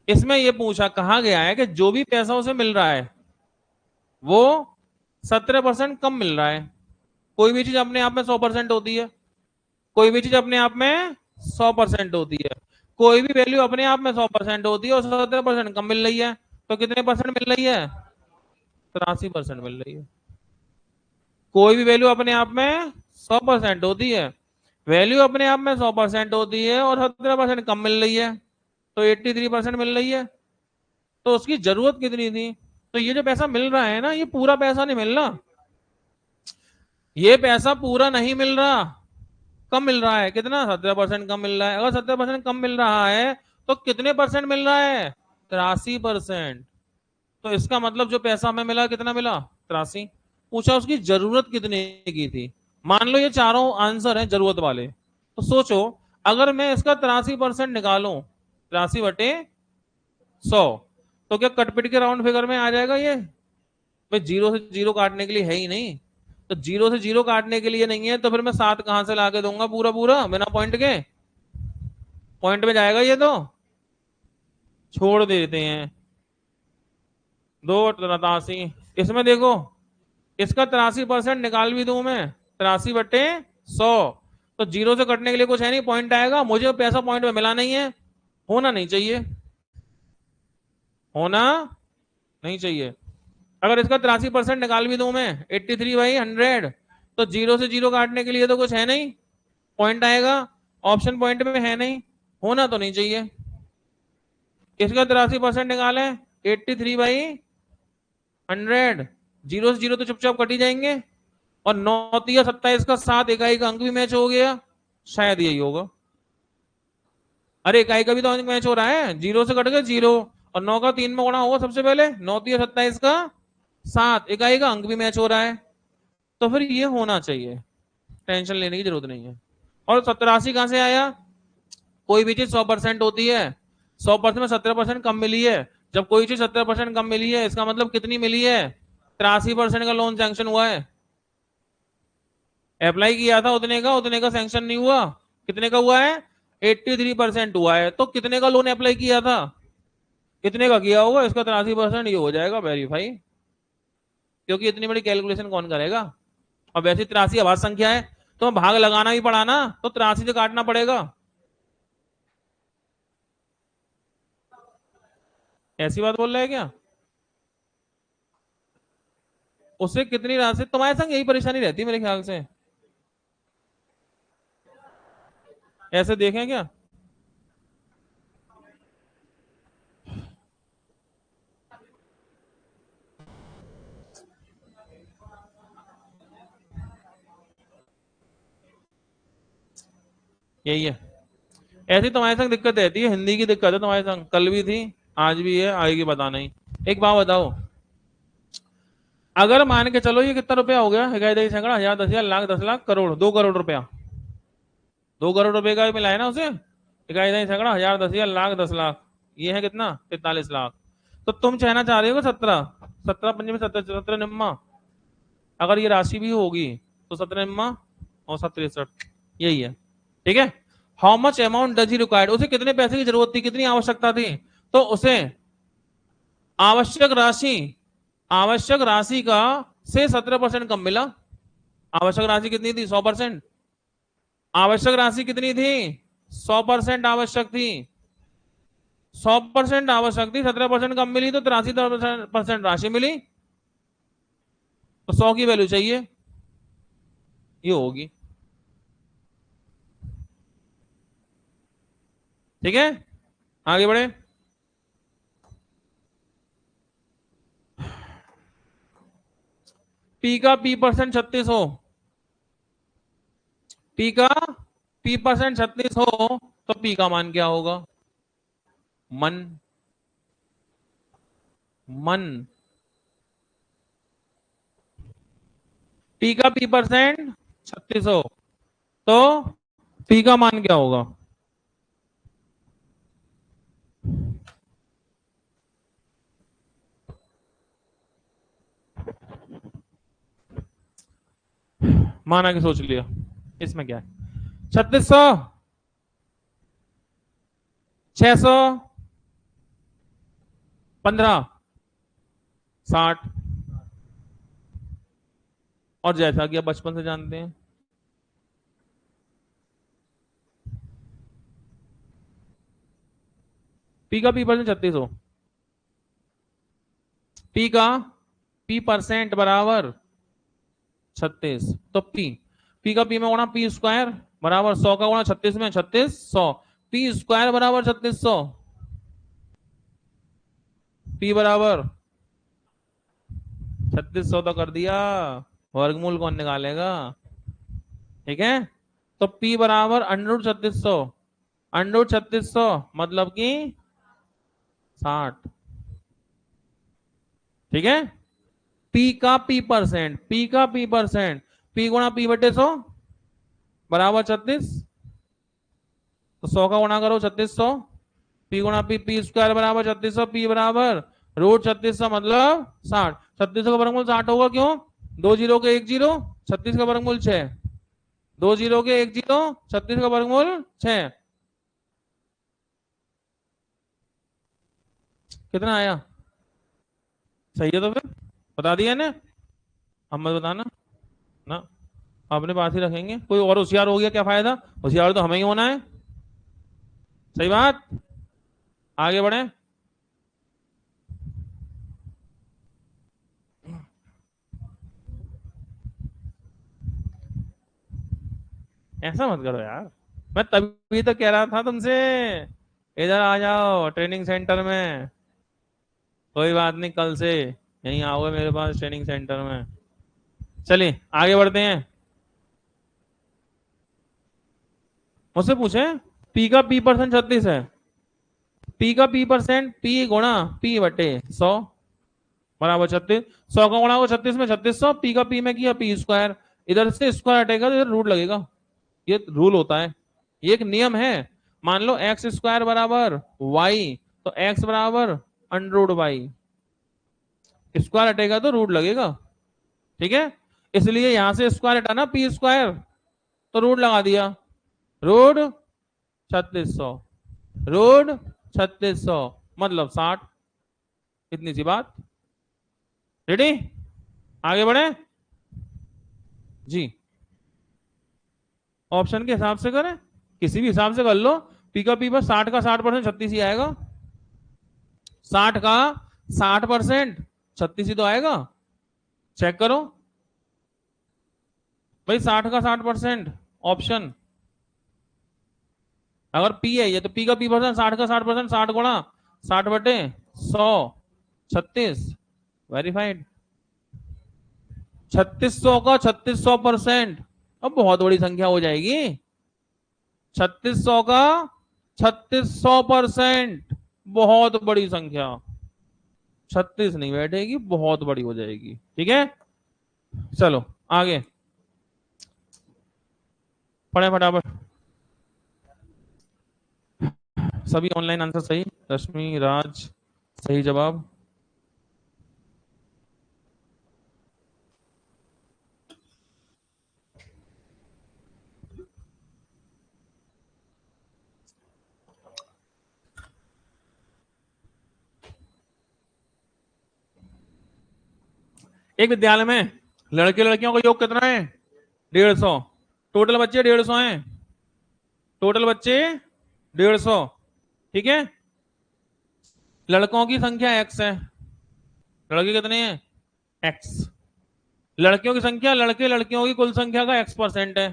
इसमें यह पूछा, कहा गया है कि जो भी पैसा उसे मिल रहा है वो 17% कम मिल रहा है। कोई भी चीज अपने आप में 100% होती है, कोई भी चीज अपने आप में 100% होती है, कोई भी वैल्यू अपने आप में 100% होती है और 17% कम मिल रही है, तो कितने परसेंट मिल रही है? 83% मिल रही है। कोई भी वैल्यू अपने आप में 100% होती है, वैल्यू अपने आप में 100% होती है और 17% कम मिल रही है, तो 83% मिल रही है। तो उसकी जरूरत कितनी थी? तो ये जो पैसा मिल रहा है ना, ये पूरा पैसा नहीं मिल रहा, ये पैसा पूरा नहीं मिल रहा, कम मिल रहा है। कितना? 17% कम मिल रहा है। अगर 17% कम मिल रहा है तो कितने परसेंट मिल रहा है? 83%। तो इसका मतलब जो पैसा हमें मिला कितना मिला? 83। पूछा उसकी जरूरत कितने की थी। मान लो ये चारों आंसर हैं जरूरत वाले, तो सोचो अगर मैं इसका 83% निकालूं, 83/100, तो क्या कटपिट के राउंड फिगर में आ जाएगा ये? भाई जीरो से जीरो काटने के लिए है ही नहीं, तो जीरो से जीरो काटने के लिए नहीं है तो फिर मैं 7 कहां से लाके दूंगा पूरा पूरा बिना पॉइंट के? पॉइंट में जाएगा ये तो, छोड़ देते हैं। 283। इसमें देखो, इसका 83% निकाल भी दूं मैं, 83/100, तो जीरो से कटने के लिए कुछ है नहीं, पॉइंट आएगा। मुझे पैसा पॉइंट में मिला नहीं है, होना नहीं चाहिए, होना नहीं चाहिए। अगर इसका 83% निकाल भी दूं मैं, 83/100, तो जीरो से जीरो काटने के लिए तो कुछ है नहीं, पॉइंट आएगा। ऑप्शन पॉइंट में है नहीं, होना तो नहीं चाहिए। इसका 83% निकाले, 83/100, जीरो से जीरो तो चुपचाप कट ही जाएंगे। और 9 × 27 का 7 इकाई का अंक भी मैच हो गया, शायद यही होगा। अरे इकाई का भी तो अंक मैच हो रहा है, जीरो से कट गए जीरो, और 9 का 3 में गुणा होगा सबसे पहले, 9 × 27 का 7 इकाई का अंक भी मैच हो रहा है, तो फिर ये होना चाहिए, टेंशन लेने की जरूरत नहीं है। और 87 कहां से आया? कोई भी चीज 100% होती है, 100% में 17% कम मिली है। जब कोई चीज 70% कम मिली है, इसका मतलब कितनी मिली है? 83% का लोन सैंक्शन हुआ है। अप्लाई किया था उतने का सैंक्शन नहीं हुआ। कितने का हुआ है? 83% हुआ है। तो कितने का लोन अप्लाई किया था? कितने का किया होगा? इसका 83% ये हो जाएगा वेरीफाई, क्योंकि इतनी बड़ी कैलकुलेशन कौन करेगा। और वैसे 83 आवाज संख्या है, तो भाग लगाना भी पड़ा ना, तो 83 से काटना पड़ेगा। ऐसी बात बोल रहा है क्या? उससे कितनी राशि, तुम्हारे संग यही परेशानी रहती है मेरे ख्याल से। ऐसे देखें क्या? यही है, ऐसी तुम्हारे संग दिक्कत रहती है, हिंदी की दिक्कत है तुम्हारे संग, कल भी थी, आज भी है, आएगी पता नहीं। एक बात बताओ, अगर मान के चलो ये कितना रुपया हो गया, 11 हजार 10 हजार लाख 10 लाख करोड़, 2 करोड़ रुपया, 2 करोड़ रुपए का मिला है ना उसे, 11 हजार 10 हजार लाख 10 लाख, ये है कितना? 43 लाख। तो तुम चाहना चाह रहे हो 17, 17 पंजे में 17 निम्मा, अगर ये राशि भी होगी तो 17 निम्मा और 7 63, यही है। ठीक है। How much amount does he required, उसे कितने पैसे की जरूरत थी, कितनी आवश्यकता थी? तो उसे आवश्यक राशि, आवश्यक राशि का से 17% कम मिला। आवश्यक राशि कितनी थी? 100%। आवश्यक राशि कितनी थी? 100% आवश्यक थी, 100% आवश्यक थी, 17% कम मिली, तो 83% राशि मिली, तो 100 की वैल्यू चाहिए, ये होगी। ठीक है, आगे बढ़े। पी का P% 36 हो, पी का P% 36 हो, तो पी का मान क्या होगा? मन, मन पी का पी परसेंट 3600, तो पी का मान क्या होगा? माना कि सोच लिया, इसमें क्या है? 3600, 600, 15, 60, और जैसा कि आप बचपन से जानते हैं, पी का पी परसेंट 3600, पी का पी परसेंट बराबर 36, तो पी, पी का पी में गुणा पी स्क्वायर बराबर 100 का गुणा 36 में 3600, पी स्क्वायर बराबर 3600, पी बराबर 3600 तो कर दिया, वर्गमूल कौन निकालेगा? ठीक है, तो P बराबर अंडर 3600, अंडर 3600 मतलब कि 60। ठीक है, P का P परसेंट, P का P परसेंट, P गुणा P बटे 100 बराबर 36, तो 100 का गुणा करो 3600, P गुणा P, P स्क्वायर बराबर 3600, P बराबर रूट 3600 मतलब 60। 3600 का वर्गमूल 60 होगा, क्यों? दो जीरो के एक जीरो, 36 का वर्गमूल 6, दो जीरो के एक जीरो, 36 का वर्गमूल 6, कितना आया? सही है, तो फिर बता दिया ना, हम मत बताना ना, अपने पास ही रखेंगे। कोई और होशियार हो गया क्या फायदा, होशियार तो हमें ही होना है। सही बात, आगे बढ़े। ऐसा मत करो यार, मैं तभी तो कह रहा था तुमसे, इधर आ जाओ ट्रेनिंग सेंटर में। कोई बात नहीं, कल से यहीं आओगे मेरे पास ट्रेनिंग सेंटर में। चलिए आगे बढ़ते हैं। मुझसे पूछे, पी का पी परसेंट 36 है, पी का पी परसेंट पी गुणा पी बटे 100 बराबर 36, 100 का गुणा हो 36 में 3600, पी का पी में किया पी स्क्वायर, इधर से स्क्वायर हटेगा तो इधर रूट लगेगा, ये रूल होता है, ये एक नियम है। मान लो एक्स स्क्वायर बराबर वाई, तो एक्स बराबर अंडर रूट वाई, स्क्वायर हटेगा तो रूट लगेगा। ठीक है, इसलिए यहां से स्क्वायर हटाना पी स्क्वायर, तो रूट लगा दिया, रूट 3600, रूट 3600 मतलब 60, इतनी सी बात। रेडी, आगे बढ़े जी। ऑप्शन के हिसाब से करें, किसी भी हिसाब से कर लो, पी का पी पर 60 का 60% 36 ही आएगा, 60 का 60% 36 ही तो आएगा, चेक करो भाई, 60 का 60% ऑप्शन, अगर पी है ये, तो पी का पी परसेंट 60 का 60%, 60 गुणा 60 बटे 100, 36, वेरीफाइड। 3600 का 3600%, अब बहुत बड़ी संख्या हो जाएगी, 3600 का 3600%, बहुत बड़ी संख्या, 36 नहीं बैठेगी, बहुत बड़ी हो जाएगी। ठीक है, चलो आगे पढ़े फटाफट। सभी ऑनलाइन आंसर सही, रश्मि राज सही जवाब। एक विद्यालय में लड़के लड़कियों का योग कितना है? 150, टोटल बच्चे 150 हैं, टोटल बच्चे 150। ठीक है, लड़कों की संख्या एक्स है, लड़के कितने हैं? एक्स, लड़कियों की संख्या, लड़के लड़कियों की कुल संख्या का एक्स परसेंट है,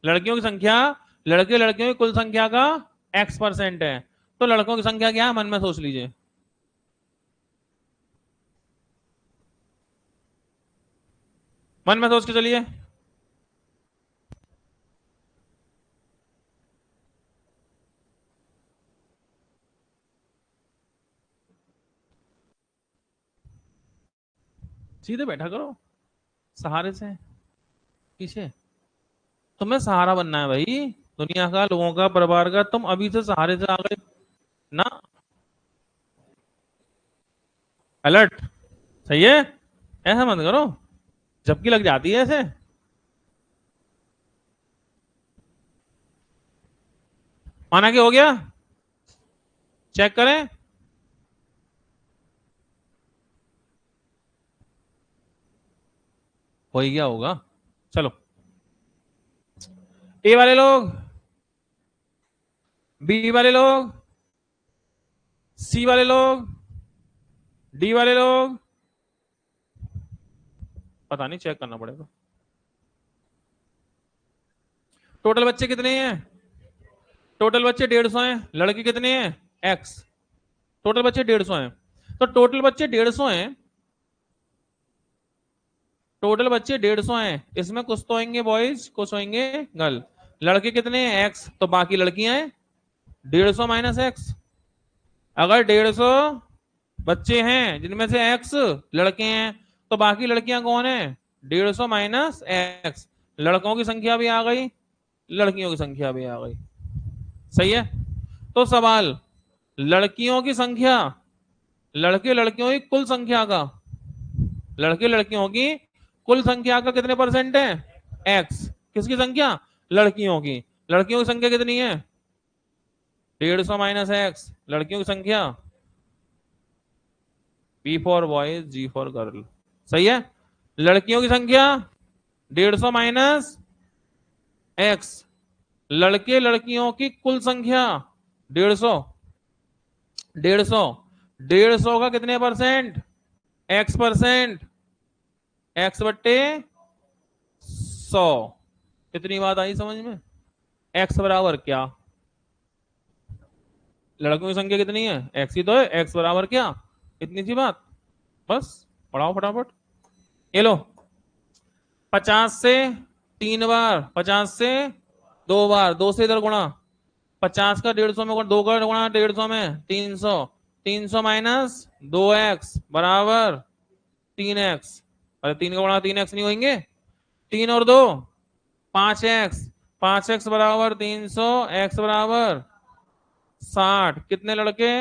लड़कियों की संख्या लड़के लड़कियों की कुल संख्या का एक्स परसेंट है, तो लड़कों की संख्या क्या है, मन में सोच लीजिए, मन में सोच के चलिए। सीधे बैठा करो, सहारे से पीछे। तुम्हें सहारा बनना है भाई, दुनिया का, लोगों का, परिवार का। तुम अभी से सहारे से आ गए ना। अलर्ट। सही है, ऐसा मत करो, झपकी लग जाती है ऐसे। माना कि हो गया, चेक करें। हो ही गया होगा। चलो, ए वाले लोग, बी वाले लोग, सी वाले लोग, डी वाले लोग, पता नहीं, चेक करना पड़ेगा। टोटल बच्चे कितने हैं? टोटल बच्चे 150 हैं। लड़के कितने हैं? एक्स। टोटल बच्चे 150 हैं। तो टोटल बच्चे 150 हैं, टोटल बच्चे 150 हैं। इसमें कुछ तो होंगे बॉयज, कुछ होंगे गर्ल। लड़के कितने हैं? एक्स। तो बाकी लड़कियां हैं 150 माइनस एक्स। अगर 150 बच्चे हैं जिनमें से एक्स लड़के हैं, तो बाकी लड़कियां कौन है? 150 माइनस एक्स। लड़कों की संख्या भी आ गई, लड़कियों की संख्या भी आ गई। सही है। तो सवाल, लड़कियों की संख्या, लड़के लड़कियों की कुल संख्या का, लड़के लड़कियों की कुल संख्या का कितने परसेंट है? एक्स। किसकी संख्या? लड़कियों की। लड़कियों की संख्या कितनी है? 150 माइनस एक्स। लड़कियों की संख्या, B for boys, G for girl. सही है। लड़कियों की संख्या 150 माइनस एक्स। लड़के लड़कियों की कुल संख्या 150, 150, 150 का कितने परसेंट? X percent. एक्स बट्टे 100। कितनी बात आई समझ में? एक्स बराबर क्या? लड़कों की संख्या कितनी है? एक्स ही तो है। एक्स बराबर क्या? इतनी सी बात, बस पढ़ाओ फटाफट। ये लो, 50 से 3 बार, 50 से 2 बार, 2 से इधर गुणा, 50 का 150 में 2 का गुणा 150 में 300, 300 माइनस 2x बराबर 3x। अरे 3 का गुणा 3x नहीं होंगे? 3 और 2 5x, 5x बराबर 300, x बराबर 60। कितने लड़के?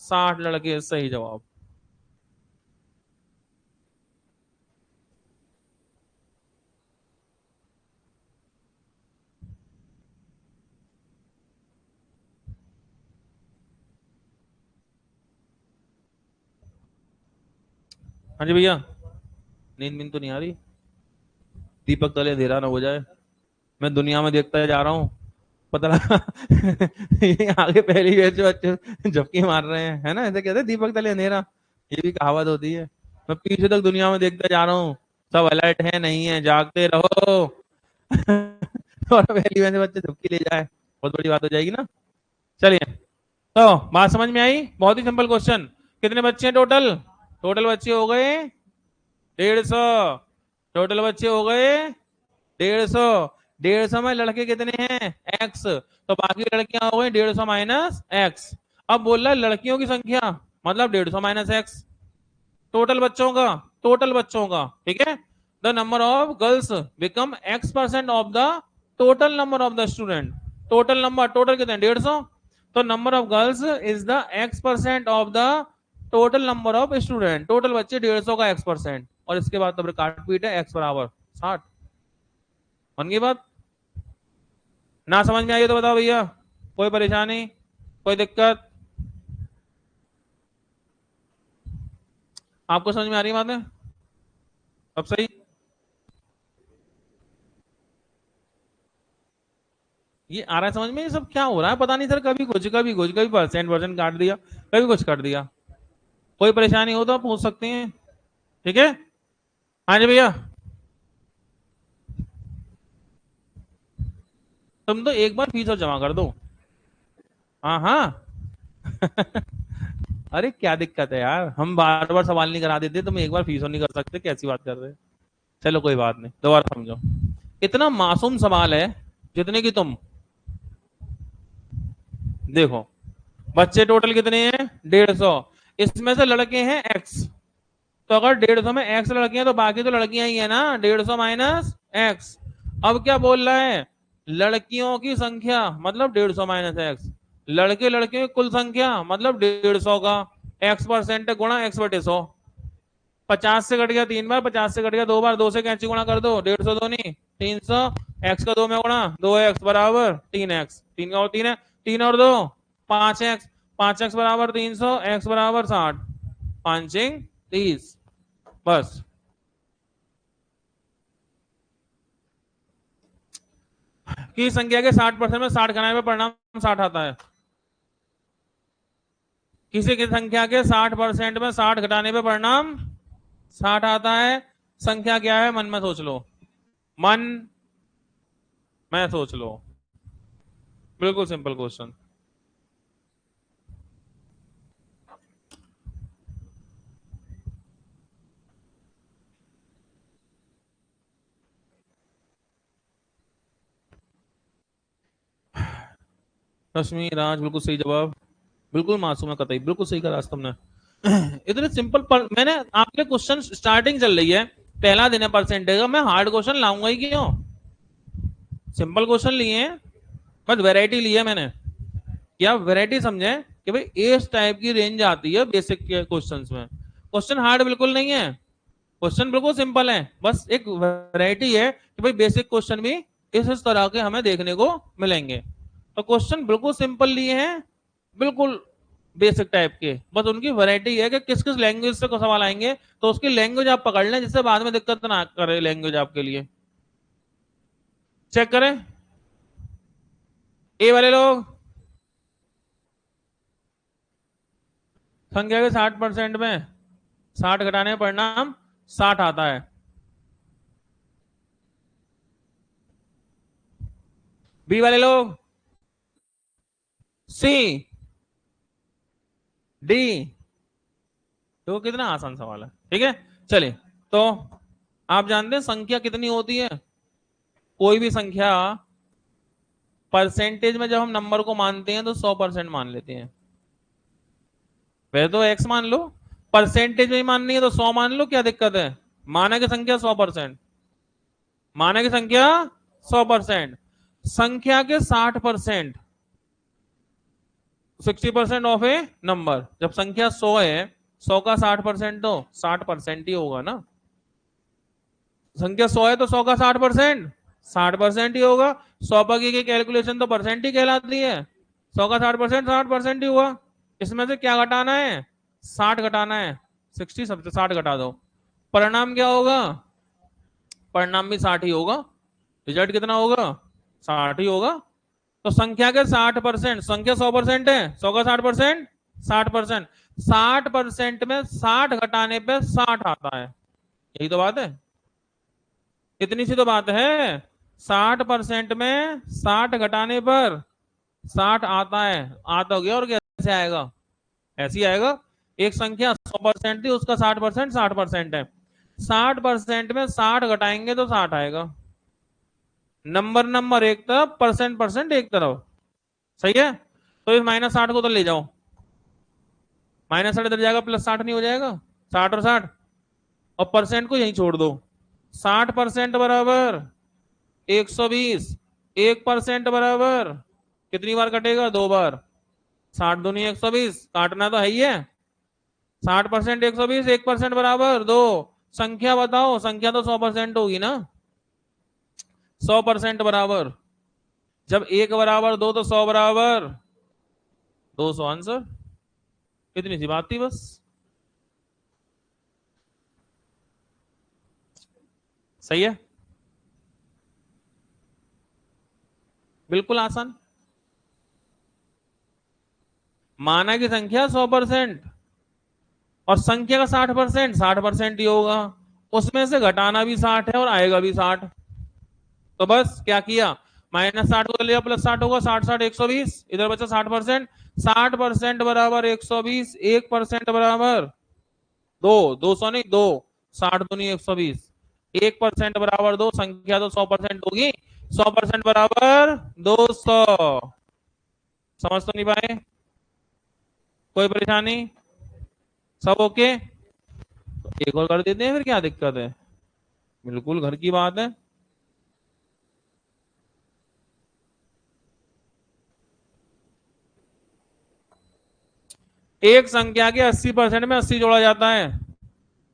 60 लड़के। सही जवाब। हाँ जी भैया, नींद नींद तो नहीं आ रही? दीपक तले अंधेरा ना हो जाए। मैं दुनिया में देखता जा रहा हूँ, पता लगा ये आगे पहली बैच से बच्चे झपकी मार रहे हैं, है ना? ऐसे कहते हैं दीपक तले अंधेरा, ये भी कहावत होती है। मैं पीछे तक दुनिया में देखता जा रहा हूँ, सब अलर्ट है, नहीं है, जागते रहो। और पहली बैच से बच्चे झपकी ले जाए, बहुत बड़ी बात हो जाएगी ना। चलिए, तो बात समझ में आई? बहुत ही सिंपल क्वेश्चन। कितने बच्चे हैं टोटल? टोटल बच्चे हो गए 150। टोटल बच्चे हो गए 150। 150 में लड़के कितने हैं? एक्स। तो बाकी लड़कियां हो गई 150 माइनस एक्स। अब बोल रहा है लड़कियों की संख्या, मतलब 150 माइनस एक्स। टोटल बच्चों का, टोटल बच्चों का, ठीक है। The number of girls become x percent of the total number of the student. Total number, total कितने? 150। तो number of girls is the x percent of the total number of student. Total बच्चे 150 का x percent, और इसके बाद तब काट पीट है, एक्स बराबर 60। बन गई बात? ना समझ में आई तो बताओ भैया, कोई परेशानी, कोई दिक्कत? आपको समझ में आ रही बात है? अब सही? ये आ रहा है समझ में? ये सब क्या हो रहा है पता नहीं सर, कभी कुछ कभी कुछ, कभी परसेंट परसेंट काट दिया, कभी कुछ कर दिया। कोई परेशानी हो तो आप पूछ सकते हैं, ठीक है। हाँ जी भैया, तुम तो एक बार फीस और जमा कर दो। हाँ हाँ। अरे क्या दिक्कत है यार, हम बार बार सवाल नहीं करा देते, तुम एक बार फीस और नहीं कर सकते? कैसी बात कर रहे हैं? चलो कोई बात नहीं, दोबारा समझो। इतना मासूम सवाल है, जितने की तुम देखो, बच्चे टोटल कितने हैं? 150। इसमें से लड़के हैं एक्स, तो अगर 150 में x लड़कियां तो बाकी तो लड़कियां ही है ना, 150 माइनस x। अब क्या बोल रहा है, लड़कियों की संख्या मतलब 150 माइनस x, लड़के लड़कियों की कुल संख्या मतलब 150 का x% गुणा x/100। 50 से कट गया 3 बार, 50 से कट गया 2 बार, 2 से कैंची गुणा कर दो, 150 दो नहीं 300, x का 2 में गुणा 2x बराबर 3x, 3 का और 3 है, 3 और 2 5x, 5x बराबर 300, x बराबर 60, 5 30। बस की संख्या के 60% में 60 घटाने पे परिणाम 60 आता है। किसी की संख्या के 60% में 60 घटाने पे परिणाम 60 आता है। संख्या क्या है, मन में सोच लो, मन में सोच लो, बिल्कुल सिंपल क्वेश्चन। रश्मि राज बिल्कुल सही जवाब, बिल्कुल मासूम है कतई, बिल्कुल सही कहा तुमने। इतने सिंपल पर मैंने आपके क्वेश्चन स्टार्टिंग चल रही है, पहला दिन है परसेंटेज का, मैं हार्ड क्वेश्चन लाऊंगा ही क्यों, सिंपल क्वेश्चन लिए हैं, बस वैरायटी ली है मैंने। क्या वैरायटी समझे कि भाई इस टाइप की रेंज आती है बेसिक के क्वेश्चंस में, क्वेश्चन हार्ड बिल्कुल नहीं है, क्वेश्चन बिल्कुल सिंपल है, बस एक वैरायटी है कि भाई बेसिक क्वेश्चन भी इस तरह के हमें देखने को मिलेंगे। तो क्वेश्चन बिल्कुल सिंपल लिए हैं, बिल्कुल बेसिक टाइप के, बस उनकी वैरायटी है कि किस किस लैंग्वेज से को सवाल आएंगे, तो उसकी लैंग्वेज आप पकड़ लें जिससे बाद में दिक्कत ना करे लैंग्वेज आपके लिए। चेक करें ए वाले लोग, संख्या के 60% में 60 घटाने पर परिणाम 60 आता है। बी वाले लोग, सी डी, तो कितना आसान सवाल है, ठीक है। चलिए, तो आप जानते हैं संख्या कितनी होती है, कोई भी संख्या परसेंटेज में जब हम नंबर को मानते हैं तो 100% मान लेते हैं। वैसे तो x मान लो, परसेंटेज में ही माननी है तो 100 मान लो, क्या दिक्कत है, माना की संख्या 100%, माना की संख्या 100%, संख्या के 60%, 60% ऑफ ए नंबर, जब संख्या 100 है, 100 का 60% तो 60% ही होगा ना, संख्या 100 है तो 100 का 60% 60% ही होगा। 100 की कैलकुलेशन तो परसेंट ही कहलाती है, 100 का 60% 60% ही हुआ। इसमें से क्या घटाना है, 60 घटाना है, 60 सबसे 60 घटा दो, परिणाम क्या होगा, परिणाम भी 60 ही होगा, रिजल्ट कितना होगा 60 ही होगा। तो संख्या के 60%, संख्या 100% है, 100 का 60% 60%, 60% में 60 घटाने पे 60 आता है, यही तो बात है, इतनी सी तो बात है। 60% में 60 घटाने पर 60 आता है, आता हो गया, और कैसे आएगा, ऐसे ही आएगा। एक संख्या 100% थी, उसका 60% 60% है, 60% में 60 घटाएंगे तो 60 आएगा, नंबर नंबर एक तरफ, परसेंट परसेंट एक तरफ, सही है। तो इस -60 को तो ले जाओ, -60 इधर जाएगा, +60 नहीं हो जाएगा, 60 और 60, और परसेंट को यहीं छोड़ दो, 60% बराबर 120, 1% बराबर कितनी बार कटेगा, 2 बार, 60 दूनी 120, काटना तो है ही है, 60% 120, 1% बराबर 2, संख्या बताओ, संख्या तो 100% होगी ना, 100% बराबर, जब 1 बराबर 2 तो 100 बराबर 200, आंसर, इतनी सी बात थी बस। सही है, बिल्कुल आसान, माना की संख्या 100% और संख्या का 60% 60% ही होगा, उसमें से घटाना भी 60 है और आएगा भी 60, तो बस क्या किया, -60 को लिया, +60 होगा, 60 60 120, इधर बचा 60%, 60% बराबर 120, 1% बराबर 2, 200 नहीं 2, 60 दूनी 120, 1% बराबर 2, संख्या तो 100% होगी, 100% बराबर 200, समझ तो नहीं पाए, कोई परेशानी, सब ओके। एक और कर देते हैं, फिर क्या दिक्कत है, बिल्कुल घर की बात है। एक संख्या के 80% में 80 जोड़ा जाता है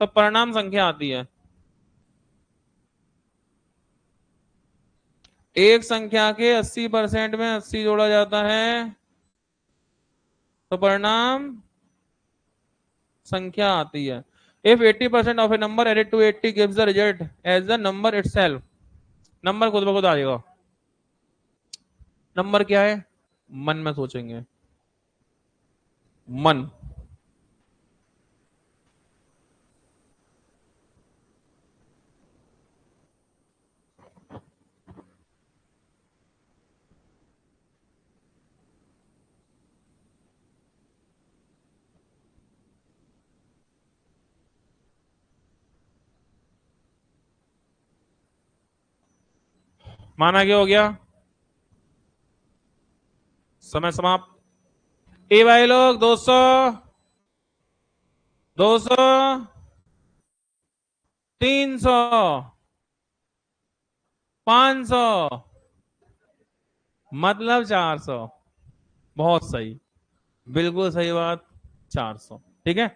तो परिणाम संख्या आती है। एक संख्या के 80% में 80 जोड़ा जाता है तो परिणाम संख्या आती है। If 80% of a number added to 80 gives the result as the number itself, number खुद ब खुद आ जाएगा। नंबर क्या है, मन में सोचेंगे, मन। माना क्या हो गया, समय समाप्त। ए भाई लोग 200, 200, 300, 500, मतलब 400। बहुत सही, बिल्कुल सही बात, 400। ठीक है,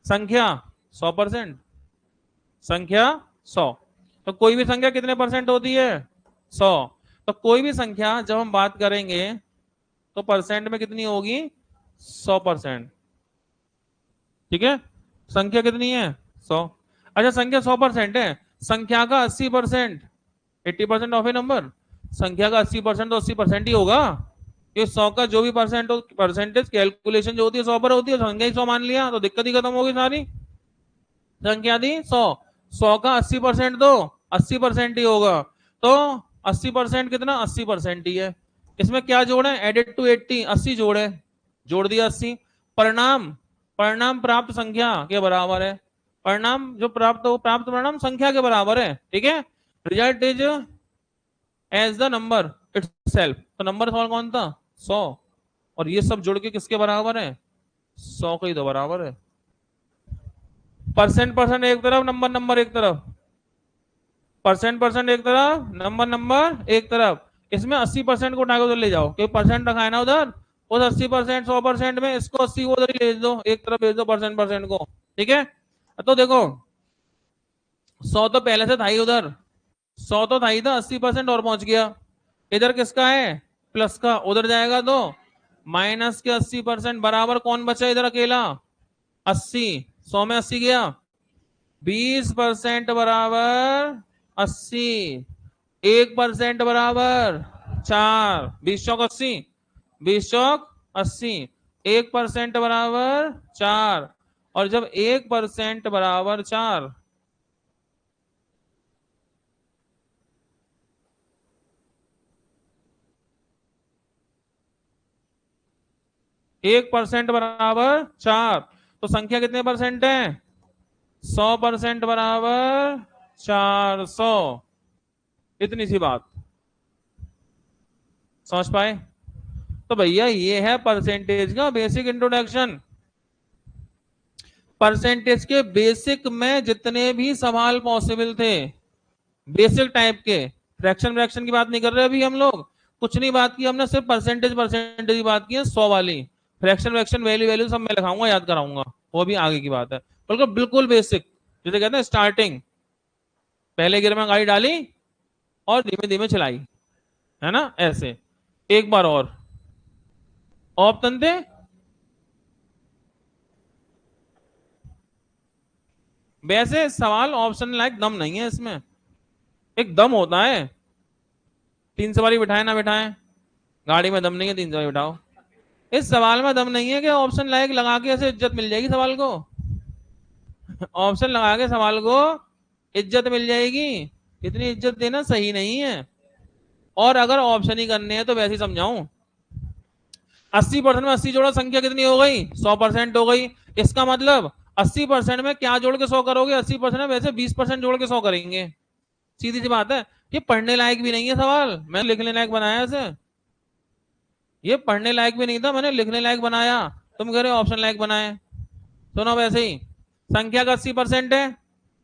संख्या 100%, संख्या 100। तो कोई भी संख्या कितने परसेंट होती है, 100। तो कोई भी संख्या जब हम बात करेंगे तो परसेंट में कितनी होगी, 100%। ठीक है, संख्या कितनी है, 100। अच्छा, संख्या 100% है, संख्या का 80%, 80% ऑफ ए नंबर, संख्या का 80% तो 80% ही होगा। ये 100 का जो भी परसेंट हो, परसेंटेज कैलकुलेशन जो होती है 100 पर होती है, संख्या ही 100 मान लिया तो दिक्कत ही खत्म होगी सारी। संख्या थी 100, 100 का 80% तो 80% ही होगा। तो 80% कितना, 80% ही है। इसमें क्या जोड़े, एडेड टू 80, 80 जोड़े, जोड़ दिया 80। परिणाम, परिणाम प्राप्त संख्या के बराबर है, परिणाम जो प्राप्त हो, प्राप्त परिणाम संख्या के बराबर है। ठीक है, result is as the number itself. तो नंबर कौन था, 100, और ये सब जोड़ के किसके बराबर है, 100 के ही तो बराबर है। परसेंट परसेंट एक तरफ, नंबर नंबर एक तरफ, परसेंट परसेंट एक तरफ, नंबर नंबर एक तरफ। इसमें 80% को उठा के उधर ले जाओ, क्योंकि परसेंट रखा है ना उधर, उस 80%, 100% में इसको 80 को उधर ही भेज दो, एक तरफ भेज दो परसेंट परसेंट को। ठीक है, तो देखो 100 तो पहले से था ही उधर, 100 तो था ही था, 80% और पहुंच गया। इधर किसका है, प्लस का, उधर जाएगा तो माइनस के 80% बराबर कौन बचा इधर अकेला, 80। 100 में 80 गया, 20% बराबर 80, 1% बराबर 4, 20 चौक 80, 20 चौक 80, 1% बराबर 4। और जब 1% बराबर 4, 1% बराबर 4, तो संख्या कितने परसेंट है, 100% बराबर 400। इतनी सी बात, समझ पाए। तो भैया ये है परसेंटेज का बेसिक इंट्रोडक्शन। परसेंटेज के बेसिक में जितने भी सवाल पॉसिबल थे, बेसिक टाइप के, फ्रैक्शन फ्रैक्शन की बात नहीं कर रहे अभी हम लोग, कुछ नहीं बात की हमने, सिर्फ परसेंटेज परसेंटेज की बात की है, 100 वाली। फ्रैक्शन फ्रैक्शन वैल्यू वैल्यू सब मैं लिखाऊंगा, याद कराऊंगा, वो भी आगे की बात है। बिल्कुल बिल्कुल बेसिक, जैसे कहते हैं स्टार्टिंग, पहले गियर में गाड़ी डाली और धीमे धीमे चलाई, है ना, ऐसे। एक बार और ऑप्शन थे, वैसे सवाल ऑप्शन लायक दम नहीं है इसमें। एक दम होता है, 3 सवारी बिठाए ना बिठाए, गाड़ी में दम नहीं है, 3 सवारी बिठाओ। इस सवाल में दम नहीं है कि ऑप्शन लायक लगा के ऐसे इज्जत मिल जाएगी सवाल को। ऑप्शन लगा के सवाल को इज्जत मिल जाएगी, इतनी इज्जत देना सही नहीं है। और अगर ऑप्शन ही करने हैं तो वैसे ही समझाऊं, 80% में 80 जोड़ा, संख्या कितनी हो गई, 100% हो गई। इसका मतलब 80% में क्या जोड़ के 100 करोगे, 80% में वैसे 20% जोड़ के 100 करेंगे। सीधी सी बात है। ये पढ़ने लायक भी नहीं है सवाल, मैंने लिखने लायक बनाया इसे। ये पढ़ने लायक भी नहीं था, मैंने लिखने लायक बनाया, तुम कह रहे हो ऑप्शन लायक बनाए। सुनो, वैसे ही संख्या का 80% है,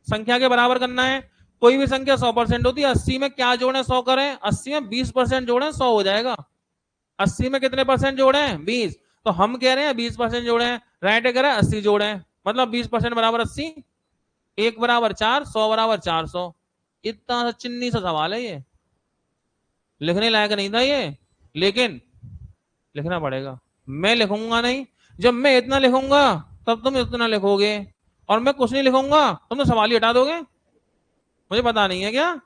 संख्या के बराबर करना है। कोई भी संख्या 100% होती है, 80 में क्या जोड़े 100 करें, 80 में 20% जोड़े 100 हो जाएगा। 80 में कितने परसेंट जोड़े हैं 20, तो हम कह रहे हैं 20% जोड़े हैं, राइट कह रहे हैं 80 जोड़े हैं, मतलब 20% बराबर 80, 1 बराबर 4, 100 बराबर 400। इतना सा चिन्नी सा सवाल है ये, लिखने लायक नहीं था ये, लेकिन लिखना पड़ेगा। मैं लिखूंगा नहीं, जब मैं इतना लिखूंगा तब तुम इतना लिखोगे, और मैं कुछ नहीं लिखूंगा तुम तो सवाल ही हटा दोगे। मुझे पता नहीं है क्या,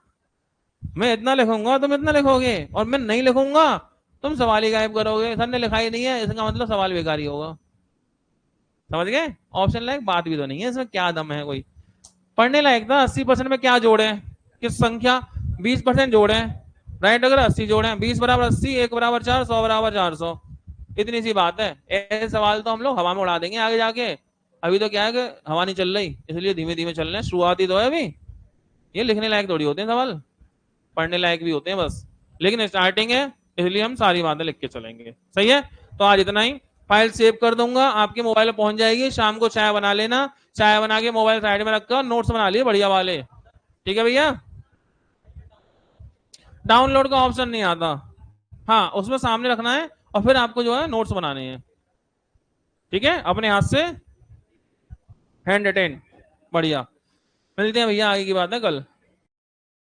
मैं इतना लिखूंगा तुम इतना लिखोगे, और मैं नहीं लिखूंगा तुम सवाल ही गायब करोगे। सर ने लिखा ही नहीं है, इसका मतलब सवाल बेकार ही होगा। समझ गए? ऑप्शन लायक बात भी तो नहीं है इसमें, क्या दम है कोई। पढ़ने लायक था। 80% में क्या जोड़े, किस संख्या, 20% जोड़े, राइट। अगर 80 जोड़े, 20 बराबर 80, 1 बराबर 4, 100 बराबर 400, इतनी सी बात है। ऐसे सवाल तो हम लोग हवा में उड़ा देंगे आगे जाके। अभी तो क्या है कि हवा नहीं चल रही, इसलिए धीमे धीमे चल रहे हैं, शुरुआती तो है अभी। ये लिखने लायक थोड़ी होते हैं सवाल, पढ़ने लायक भी होते हैं बस, लेकिन स्टार्टिंग है इसलिए हम सारी बातें लिख के चलेंगे। सही है, तो आज इतना ही। फाइल सेव कर दूंगा, आपके मोबाइल में पहुंच जाएगी। शाम को चाय बना लेना, चाय बना के मोबाइल साइड में रखकर नोट्स बना लिए बढ़िया वाले। ठीक है भैया? डाउनलोड का ऑप्शन नहीं आता, हाँ उसमें सामने रखना है और फिर आपको जो है नोट्स बनाने हैं। ठीक है, अपने हाथ से हैंड रिटेन, बढ़िया। मिलते हैं भैया, आगे की बात है कल।